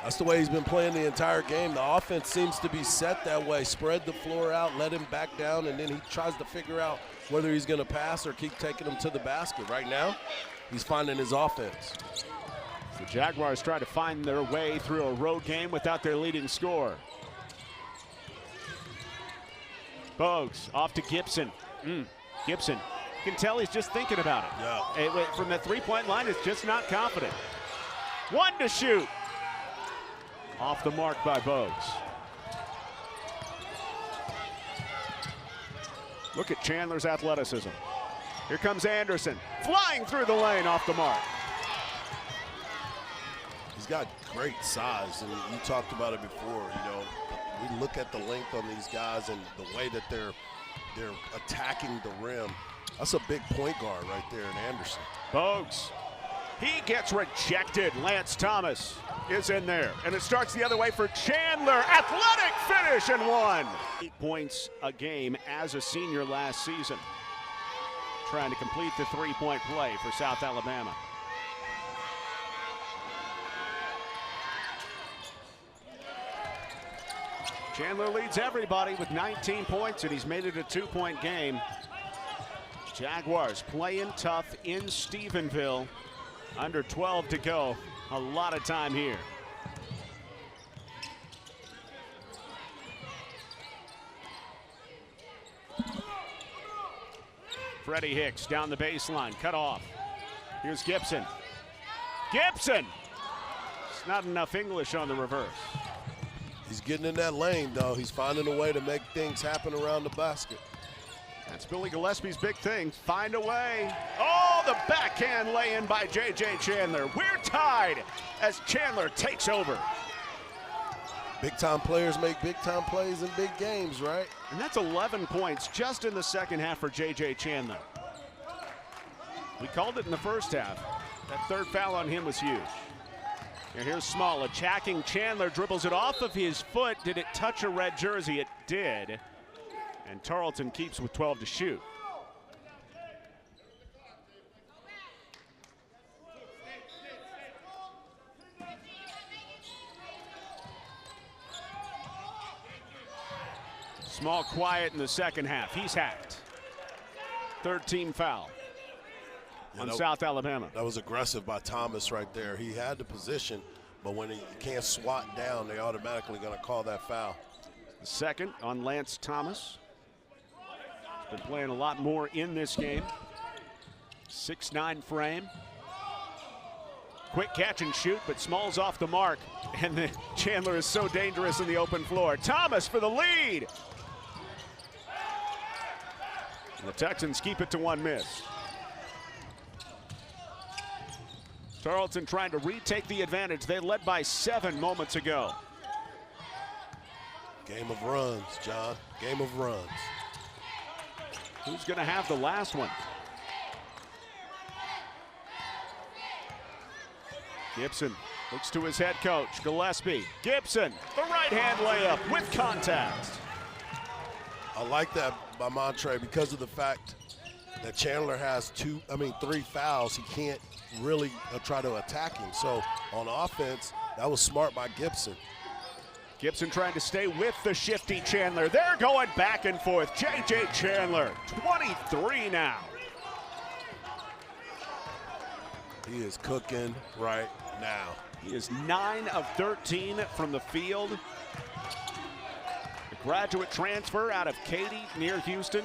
[SPEAKER 2] That's the way he's been playing the entire game. The offense seems to be set that way. Spread the floor out, let him back down, and then he tries to figure out whether he's going to pass or keep taking him to the basket. Right now, he's finding his offense.
[SPEAKER 1] The Jaguars try to find their way through a road game without their leading scorer. Bogues off to Gibson. Gibson. You can tell he's just thinking about it.
[SPEAKER 2] Yeah.
[SPEAKER 1] From the three-point line, is just not confident. 1 to shoot. Off the mark by Bogues. Look at Chandler's athleticism. Here comes Anderson, flying through the lane off the mark.
[SPEAKER 2] He's got great size, and you talked about it before. You know, we look at the length on these guys and the way that they're attacking the rim. That's a big point guard right there in Anderson.
[SPEAKER 1] Bogues. He gets rejected. Lance Thomas is in there. And it starts the other way for Chandler. Athletic finish and 1. 8 points a game as a senior last season. Trying to complete the three-point play for South Alabama. Chandler leads everybody with 19 points, and he's made it a 2-point game. Jaguars playing tough in Stephenville. Under 12 to go. A lot of time here. Freddie Hicks down the baseline, cut off. Here's Gibson. Gibson! It's not enough English on the reverse.
[SPEAKER 2] He's getting in that lane, though. He's finding a way to make things happen around the basket.
[SPEAKER 1] That's Billy Gillespie's big thing. Find a way. Oh, the backhand lay-in by J.J. Chandler. We're tied as Chandler takes over.
[SPEAKER 2] Big-time players make big-time plays in big games, right?
[SPEAKER 1] And that's 11 points just in the second half for J.J. Chandler. We called it in the first half. That third foul on him was huge. And here's Small attacking Chandler, dribbles it off of his foot. Did it touch a red jersey? It did. And Tarleton keeps with 12 to shoot. Small quiet in the second half. He's hacked. Third team foul on South Alabama.
[SPEAKER 2] That was aggressive by Thomas right there. He had the position, but when he can't swat down, they automatically going to call that foul.
[SPEAKER 1] The second on Lance Thomas. Been playing a lot more in this game. 6'9" frame. Quick catch and shoot, but Small's off the mark. And then Chandler is so dangerous in the open floor. Thomas for the lead. And the Texans keep it to 1 miss. Tarleton trying to retake the advantage. They led by 7 moments ago.
[SPEAKER 2] Game of runs, John. Game of runs.
[SPEAKER 1] Who's going to have the last one? Gibson looks to his head coach, Gillespie. Gibson, the right-hand layup with contact.
[SPEAKER 2] I like that by Montre because of the fact that Chandler has 3 fouls. He can't really try to attack him. So on offense, that was smart by Gibson.
[SPEAKER 1] Gibson trying to stay with the shifty Chandler. They're going back and forth. J.J. Chandler, 23 now.
[SPEAKER 2] He is cooking right now.
[SPEAKER 1] He is 9 of 13 from the field. The graduate transfer out of Katy near Houston,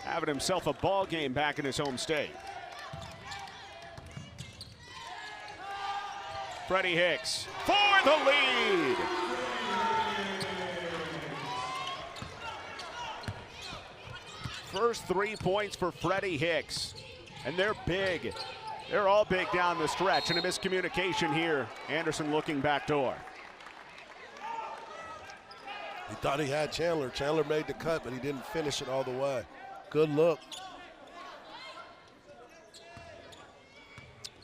[SPEAKER 1] having himself a ball game back in his home state. Freddie Hicks for the lead. First 3 points for Freddie Hicks. And they're big. They're all big down the stretch. And a miscommunication here. Anderson looking back door.
[SPEAKER 2] He thought he had Chandler. Chandler made the cut, but he didn't finish it all the way. Good look.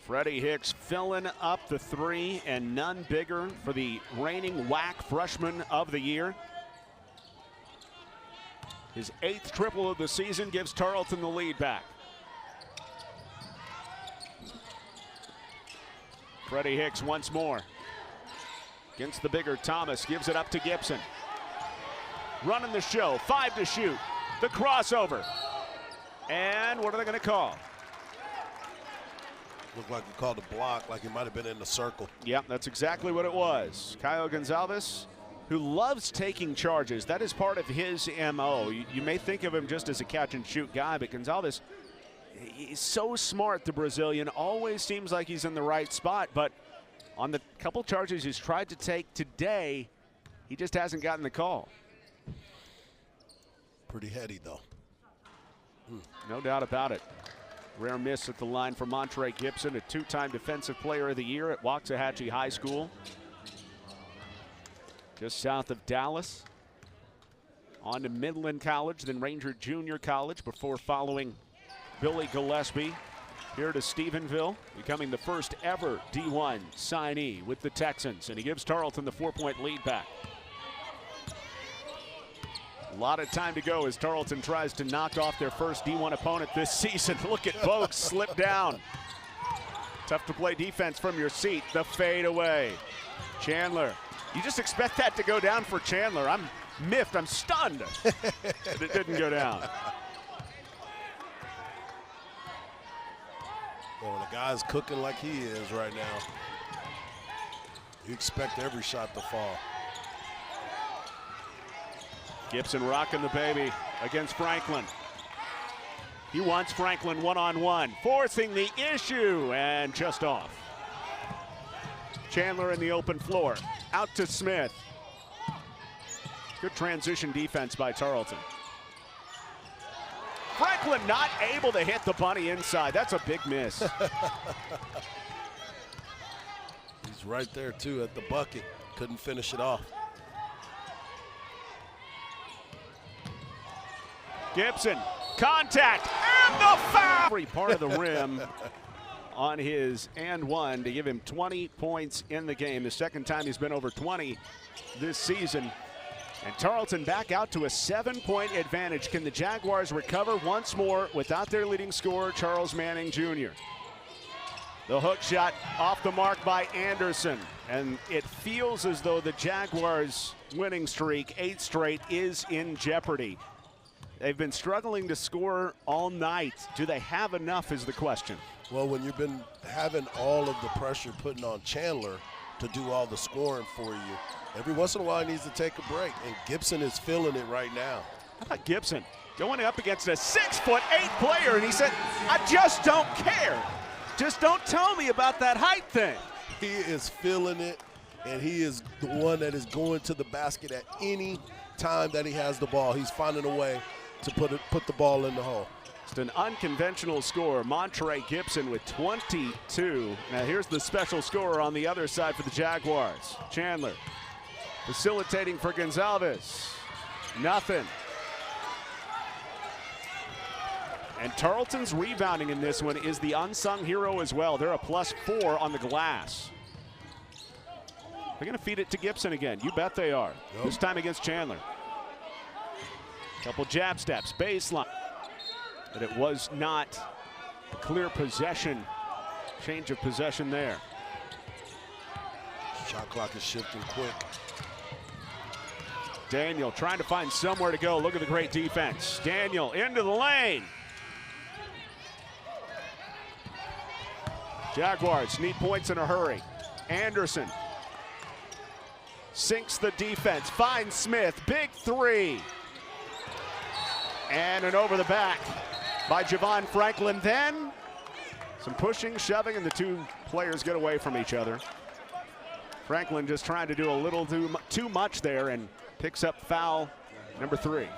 [SPEAKER 1] Freddie Hicks filling up the three, and none bigger for the reigning WAC freshman of the year. His 8th triple of the season gives Tarleton the lead back. Freddie Hicks once more. Against the bigger Thomas, gives it up to Gibson. Running the show, 5 to shoot. The crossover. And what are they going to call?
[SPEAKER 2] Looked like he called a block, like he might have been in the circle.
[SPEAKER 1] Yep, that's exactly what it was. Caio Gonzalez, who loves taking charges. That is part of his MO. You may think of him just as a catch-and-shoot guy, but Gonzalez, he's so smart, the Brazilian. Always seems like he's in the right spot, but on the couple charges he's tried to take today, he just hasn't gotten the call.
[SPEAKER 2] Pretty heady, though.
[SPEAKER 1] No doubt about it. Rare miss at the line for Montre Gibson, a 2-time Defensive Player of the Year at Waxahachie High School. Just south of Dallas. On to Midland College, then Ranger Junior College before following Billy Gillespie here to Stephenville, becoming the first ever D1 signee with the Texans. And he gives Tarleton the 4-point lead back. A lot of time to go as Tarleton tries to knock off their first D1 opponent this season. Look at Bogues slip down. Tough to play defense from your seat. The fade away. Chandler. You just expect that to go down for Chandler. I'm miffed. I'm stunned. But it didn't go down.
[SPEAKER 2] Well, when a guy's cooking like he is right now, you expect every shot to fall.
[SPEAKER 1] Gibson rocking the baby against Franklin. He wants Franklin one-on-one, forcing the issue, and just off. Chandler in the open floor, out to Smith. Good transition defense by Tarleton. Franklin not able to hit the bunny inside. That's a big miss.
[SPEAKER 2] He's right there, too, at the bucket. Couldn't finish it off.
[SPEAKER 1] Gibson, contact, and the foul! Every part of the rim on his and one to give him 20 points in the game. The second time he's been over 20 this season. And Tarleton back out to a 7-point advantage. Can the Jaguars recover once more without their leading scorer, Charles Manning Jr.? The hook shot off the mark by Anderson. And it feels as though the Jaguars' winning streak, 8 straight, is in jeopardy. They've been struggling to score all night. Do they have enough is the question.
[SPEAKER 2] Well, when you've been having all of the pressure putting on Chandler to do all the scoring for you, every once in a while he needs to take a break, and Gibson is feeling it right now.
[SPEAKER 1] How about Gibson going up against a 6'8" player, and he said, I just don't care. Just don't tell me about that height thing.
[SPEAKER 2] He is feeling it, and he is the one that is going to the basket at any time that he has the ball. He's finding a way to put the ball in the hole.
[SPEAKER 1] Just an unconventional score. Montre Gibson with 22. Now here's the special scorer on the other side for the Jaguars. Chandler facilitating for Gonzalez. Nothing. And Tarleton's rebounding in this one is the unsung hero as well. They're a +4 on the glass. They're going to feed it to Gibson again. You bet they are. Yep. This time against Chandler. Couple jab steps, baseline. But it was not a clear possession. Change of possession there.
[SPEAKER 2] Shot clock is shifting quick.
[SPEAKER 1] Daniel trying to find somewhere to go. Look at the great defense. Daniel into the lane. Jaguars need points in a hurry. Anderson sinks the defense, finds Smith, big three. And an over the back by Javon Franklin. Then some pushing, shoving, and the two players get away from each other. Franklin just trying to do a little too much there and picks up foul number 3.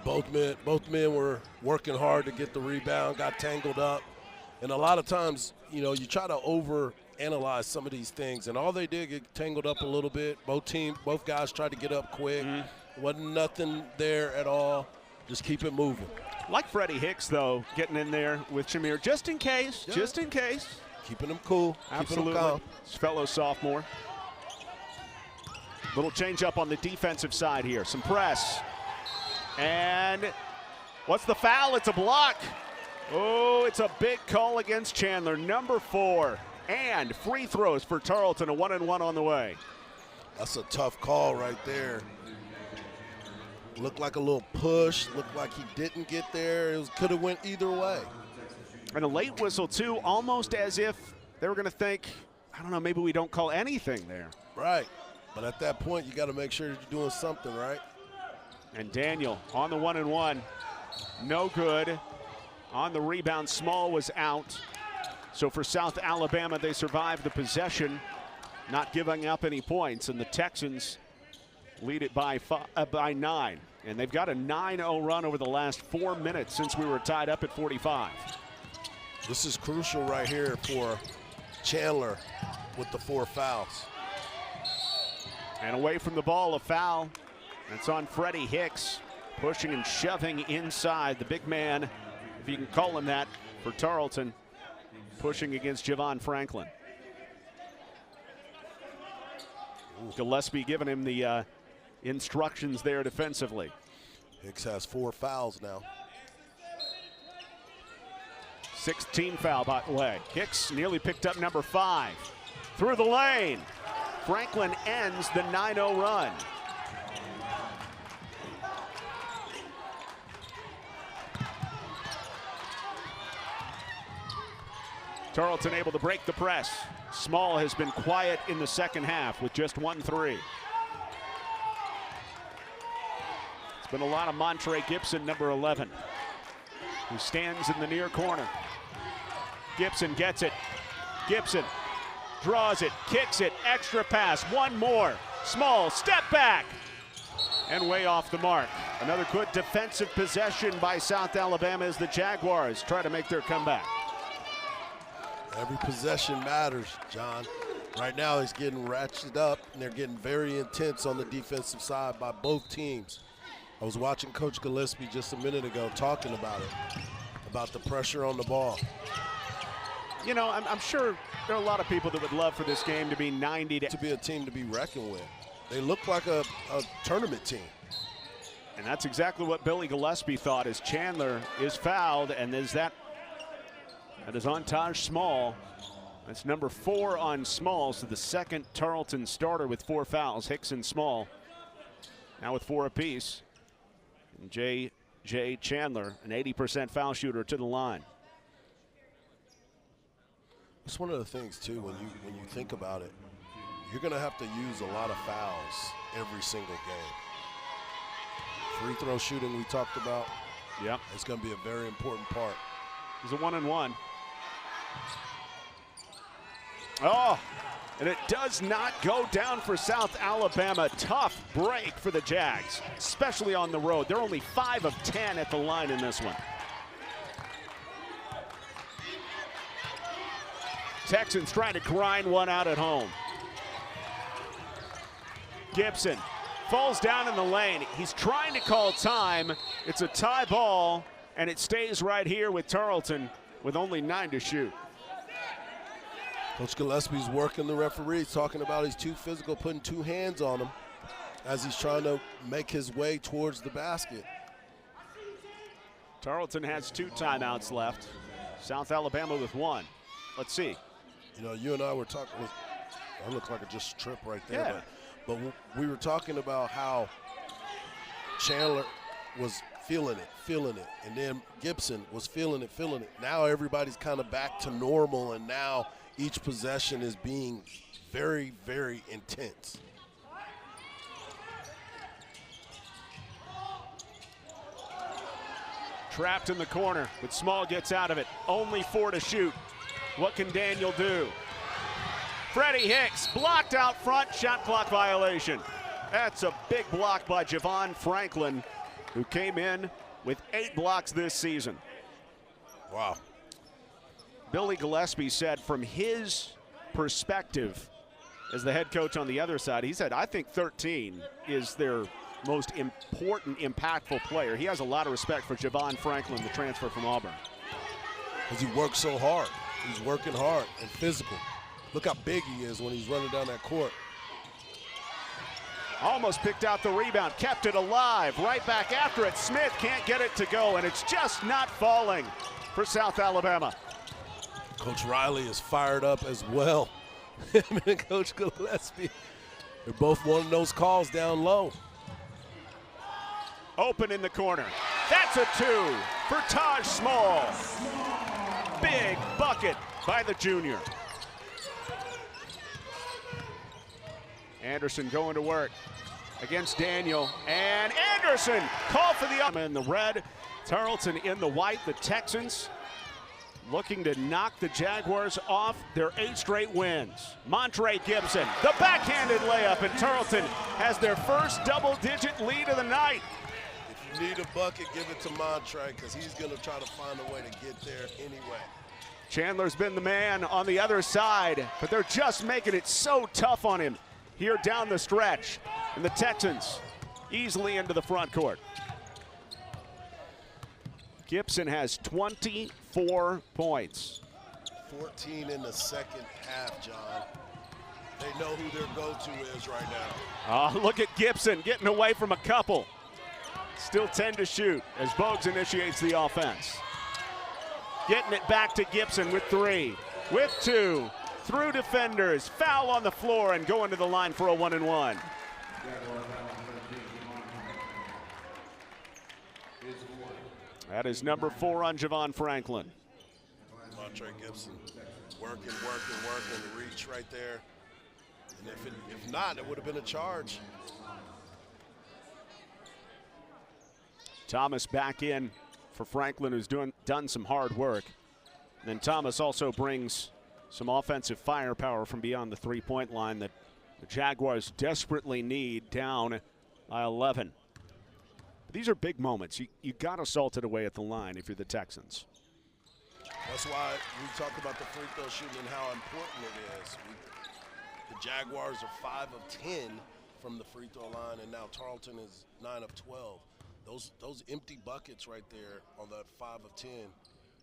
[SPEAKER 2] Both men were working hard to get the rebound, got tangled up. And a lot of times, you know, you try to overanalyze some of these things, and all they did get tangled up a little bit. Both guys tried to get up quick. Wasn't nothing there at all. Just keep it moving.
[SPEAKER 1] Like Freddie Hicks, though, getting in there with Shamir, just in case, just in case.
[SPEAKER 2] Keeping them cool,
[SPEAKER 1] Absolutely.
[SPEAKER 2] keeping them calm.
[SPEAKER 1] His fellow sophomore. Little change up on the defensive side here. Some press. And what's the foul? It's a block. Oh, it's a big call against Chandler, number 4. And free throws for Tarleton, a 1-and-1 on the way.
[SPEAKER 2] That's a tough call right there. Looked like a little push. Looked like he didn't get there. It could have went either way.
[SPEAKER 1] And a late whistle, too, almost as if they were going to think, I don't know, maybe we don't call anything there.
[SPEAKER 2] Right. But at that point, you got to make sure that you're doing something, right?
[SPEAKER 1] And Daniel on the 1-and-1. No good. On the rebound, Small was out. So for South Alabama, they survived the possession, not giving up any points. And the Texans lead it by 9. And they've got a 9-0 run over the last 4 minutes since we were tied up at 45.
[SPEAKER 2] This is crucial right here for Chandler with the 4 fouls.
[SPEAKER 1] And away from the ball, a foul. That's on Freddie Hicks, pushing and shoving inside. The big man, if you can call him that, for Tarleton, pushing against Javon Franklin. Gillespie giving him the instructions there defensively.
[SPEAKER 2] Hicks has 4 fouls now.
[SPEAKER 1] 16 foul, by the way. Hicks nearly picked up number 5. Through the lane. Franklin ends the 9-0 run. Tarleton able to break the press. Small has been quiet in the second half with just 1 3. It's been a lot of Montre Gibson, number 11, who stands in the near corner. Gibson gets it. Gibson draws it, kicks it, extra pass, one more. Small, step back, and way off the mark. Another good defensive possession by South Alabama as the Jaguars try to make their comeback.
[SPEAKER 2] Every possession matters, John. Right now it's getting ratcheted up, and they're getting very intense on the defensive side by both teams. I was watching Coach Gillespie just a minute ago talking about it, about the pressure on the ball.
[SPEAKER 1] You know, I'm sure there are a lot of people that would love for this game to be 90
[SPEAKER 2] to be a team to be reckoned with. They look like a tournament team.
[SPEAKER 1] And that's exactly what Billy Gillespie thought as Chandler is fouled, and there's that is on Taj Small. That's number 4 on Small, so the second Tarleton starter with 4 fouls. Hicks and Small now with 4 apiece. And J.J. Chandler, an 80% foul shooter, to the line.
[SPEAKER 2] It's one of the things too, when you think about it, you're going to have to use a lot of fouls every single game. Free throw shooting we talked about.
[SPEAKER 1] Yep.
[SPEAKER 2] It's going to be a very important part.
[SPEAKER 1] It's a 1-and-1. Oh, and it does not go down for South Alabama. Tough break for the Jags, especially on the road. They're only 5 of 10 at the line in this one. Texans trying to grind one out at home. Gibson falls down in the lane. He's trying to call time. It's a tie ball, and it stays right here with Tarleton with only 9 to shoot.
[SPEAKER 2] Coach Gillespie's working the referees, talking about he's too physical, putting 2 hands on him as he's trying to make his way towards the basket.
[SPEAKER 1] Tarleton has 2 timeouts left. South Alabama with 1. Let's see.
[SPEAKER 2] You know, you and I were talking, that looked like a just trip right there.
[SPEAKER 1] Yeah.
[SPEAKER 2] But we were talking about how Chandler was feeling it, and then Gibson was feeling it. Now everybody's kind of back to normal, and now each possession is being very, very intense.
[SPEAKER 1] Trapped in the corner, but Small gets out of it. Only 4 to shoot. What can Daniel do? Freddie Hicks blocked out front, shot clock violation. That's a big block by Javon Franklin. who came in with 8 blocks this season.
[SPEAKER 2] Wow.
[SPEAKER 1] Billy Gillespie said from his perspective as the head coach on the other side, he said, I think 13 is their most important, impactful player. He has a lot of respect for Javon Franklin, the transfer from Auburn.
[SPEAKER 2] Because he works so hard. He's working hard and physical. Look how big he is when he's running down that court.
[SPEAKER 1] Almost picked out the rebound, kept it alive, right back after it. Smith can't get it to go, and it's just not falling for South Alabama.
[SPEAKER 2] Coach Riley is fired up as well. Him and Coach Gillespie, they're both wanting those calls down low.
[SPEAKER 1] Open in the corner. That's a 2 for Taj Small. Big bucket by the junior. Anderson going to work against Daniel, and Anderson called for the in the red, Tarleton in the white. The Texans looking to knock the Jaguars off their 8 straight wins. Montre Gibson, the backhanded layup, and Tarleton has their first double-digit lead of the night.
[SPEAKER 2] If you need a bucket, give it to Montre, because he's going to try to find a way to get there anyway.
[SPEAKER 1] Chandler's been the man on the other side, but they're just making it so tough on him here down the stretch. And the Texans easily into the front court. Gibson has 24 points.
[SPEAKER 2] 14 in the second half, John. They know who their go-to is right now.
[SPEAKER 1] Look at Gibson getting away from a couple. Still 10 to shoot as Bogues initiates the offense. Getting it back to Gibson with 3, with 2, through defenders, foul on the floor, and going to the line for a 1-and-1. That is number 4 on Javon Franklin.
[SPEAKER 2] Montre Gibson working, reach right there. And if not, it would have been a charge.
[SPEAKER 1] Thomas back in for Franklin, who's done some hard work. And then Thomas also brings some offensive firepower from beyond the three-point line that the Jaguars desperately need down by 11. But these are big moments. You got to salt it away at the line if you're the Texans.
[SPEAKER 2] That's why we talk about the free throw shooting and how important it is. The Jaguars are 5 of 10 from the free throw line, and now Tarleton is 9 of 12. Those empty buckets right there on that 5 of 10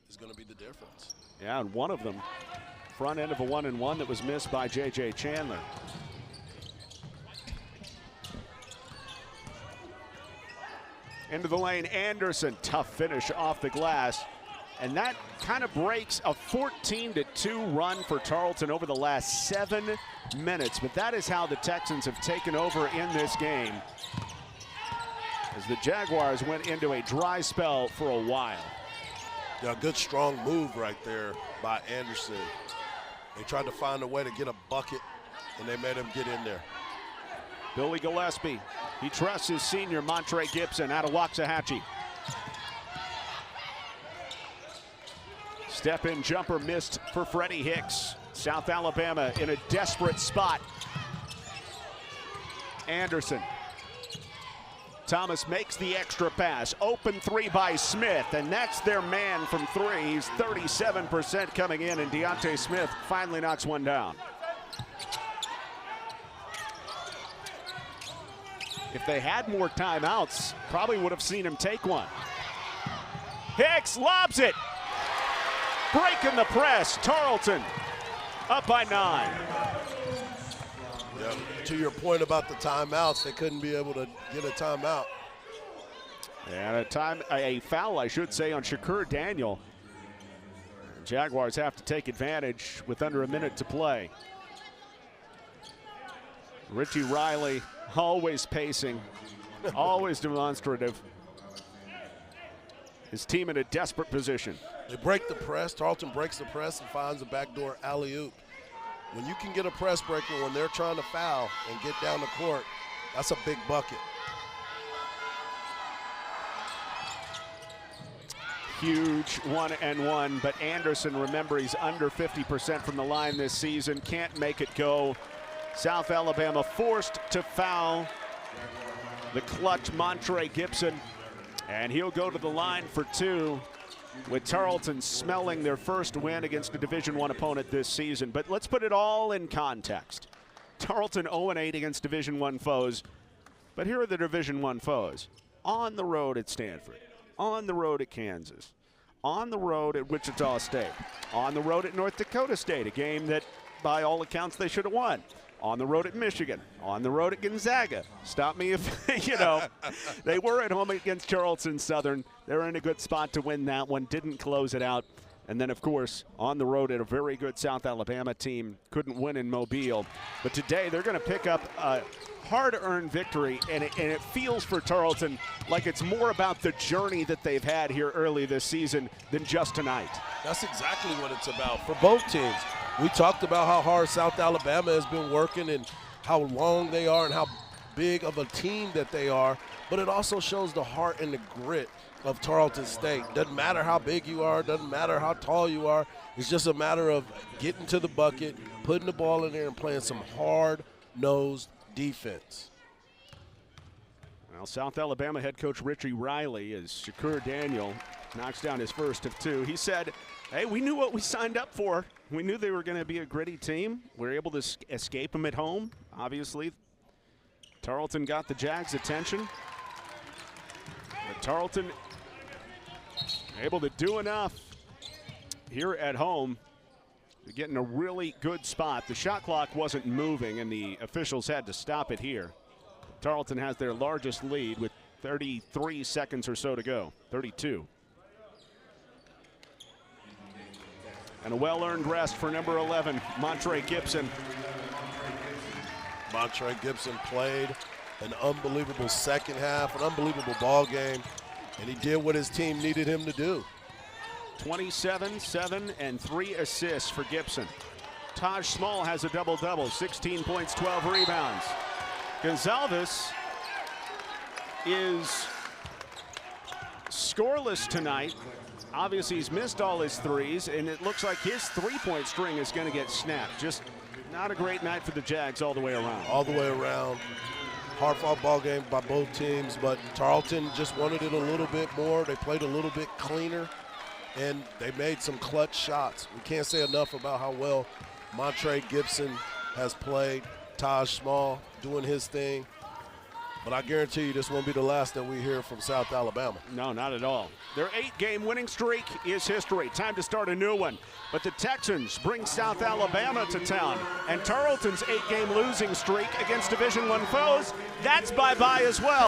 [SPEAKER 2] is going to be the difference.
[SPEAKER 1] Yeah, and one of them, front end of a 1-and-1 that was missed by J.J. Chandler. Into the lane, Anderson, tough finish off the glass. And that kind of breaks a 14-2 run for Tarleton over the last 7 minutes. But that is how the Texans have taken over in this game, as the Jaguars went into a dry spell for a while.
[SPEAKER 2] Yeah, good strong move right there by Anderson. They tried to find a way to get a bucket, and they made him get in there.
[SPEAKER 1] Billy Gillespie, he trusts his senior Montre Gibson out of Waxahachie. Step-in jumper missed for Freddie Hicks. South Alabama in a desperate spot. Anderson. Thomas makes the extra pass. Open 3 by Smith, and that's their man from 3. He's 37% coming in, and Deontay Smith finally knocks one down. If they had more timeouts, probably would have seen him take one. Hicks lobs it. Breaking the press, Tarleton up by 9.
[SPEAKER 2] Yeah, to your point about the timeouts, they couldn't be able to get a timeout.
[SPEAKER 1] And a foul, I should say, on Shakur Daniel. Jaguars have to take advantage with under a minute to play. Richie Riley, always pacing, always demonstrative. His team in a desperate position.
[SPEAKER 2] They break the press. Tarleton breaks the press and finds a backdoor alley-oop. When you can get a press breaker when they're trying to foul and get down the court, that's a big bucket.
[SPEAKER 1] Huge 1-and-1, but Anderson, remember, he's under 50% from the line this season. Can't make it go. South Alabama forced to foul the clutch Montre Gibson. And he'll go to the line for two, with Tarleton smelling their first win against a Division I opponent this season. But let's put it all in context. Tarleton 0-8 against Division I foes, but here are the Division I foes. On the road at Stanford, on the road at Kansas, on the road at Wichita State, on the road at North Dakota State, a game that by all accounts they should have won. On the road at Michigan, on the road at Gonzaga. Stop me if, they were at home against Charleston Southern. They're in a good spot to win that one, didn't close it out. And then, of course, on the road at a very good South Alabama team, couldn't win in Mobile. But today they're going to pick up a hard-earned victory, and it feels for Tarleton like it's more about the journey that they've had here early this season than just tonight.
[SPEAKER 2] That's exactly what it's about for both teams. We talked about how hard South Alabama has been working and how long they are and how big of a team that they are, but it also shows the heart and the grit of Tarleton State. Doesn't matter how big you are, doesn't matter how tall you are. It's just a matter of getting to the bucket, putting the ball in there, and playing some hard-nosed defense.
[SPEAKER 1] Well, South Alabama head coach Richie Riley, as Shakur Daniel knocks down his first of two, he said, hey, we knew what we signed up for. We knew they were going to be a gritty team. We were able to escape them at home, obviously. Tarleton got the Jags' attention. But Tarleton able to do enough here at home to get in a really good spot. The shot clock wasn't moving, and the officials had to stop it here. Tarleton has their largest lead with 33 seconds or so to go, 32. And a well-earned rest for number 11, Montre Gibson.
[SPEAKER 2] Montre Gibson played an unbelievable second half, an unbelievable ball game, and he did what his team needed him to do.
[SPEAKER 1] 27, 7, and 3 assists for Gibson. Taj Small has a double-double, 16 points, 12 rebounds. Gonzalez is scoreless tonight. Obviously, he's missed all his threes, and it looks like his three-point string is going to get snapped. Just not a great night for the Jags all the way around.
[SPEAKER 2] All the way around. Hard-fought ball game by both teams, but Tarleton just wanted it a little bit more. They played a little bit cleaner, and they made some clutch shots. We can't say enough about how well Montre Gibson has played. Taj Small doing his thing. But I guarantee you this won't be the last that we hear from South Alabama.
[SPEAKER 1] No, not at all. Their 8-game winning streak is history. Time to start a new one. But the Texans bring South Alabama to town. And Tarleton's 8-game losing streak against Division I foes, that's bye-bye as well.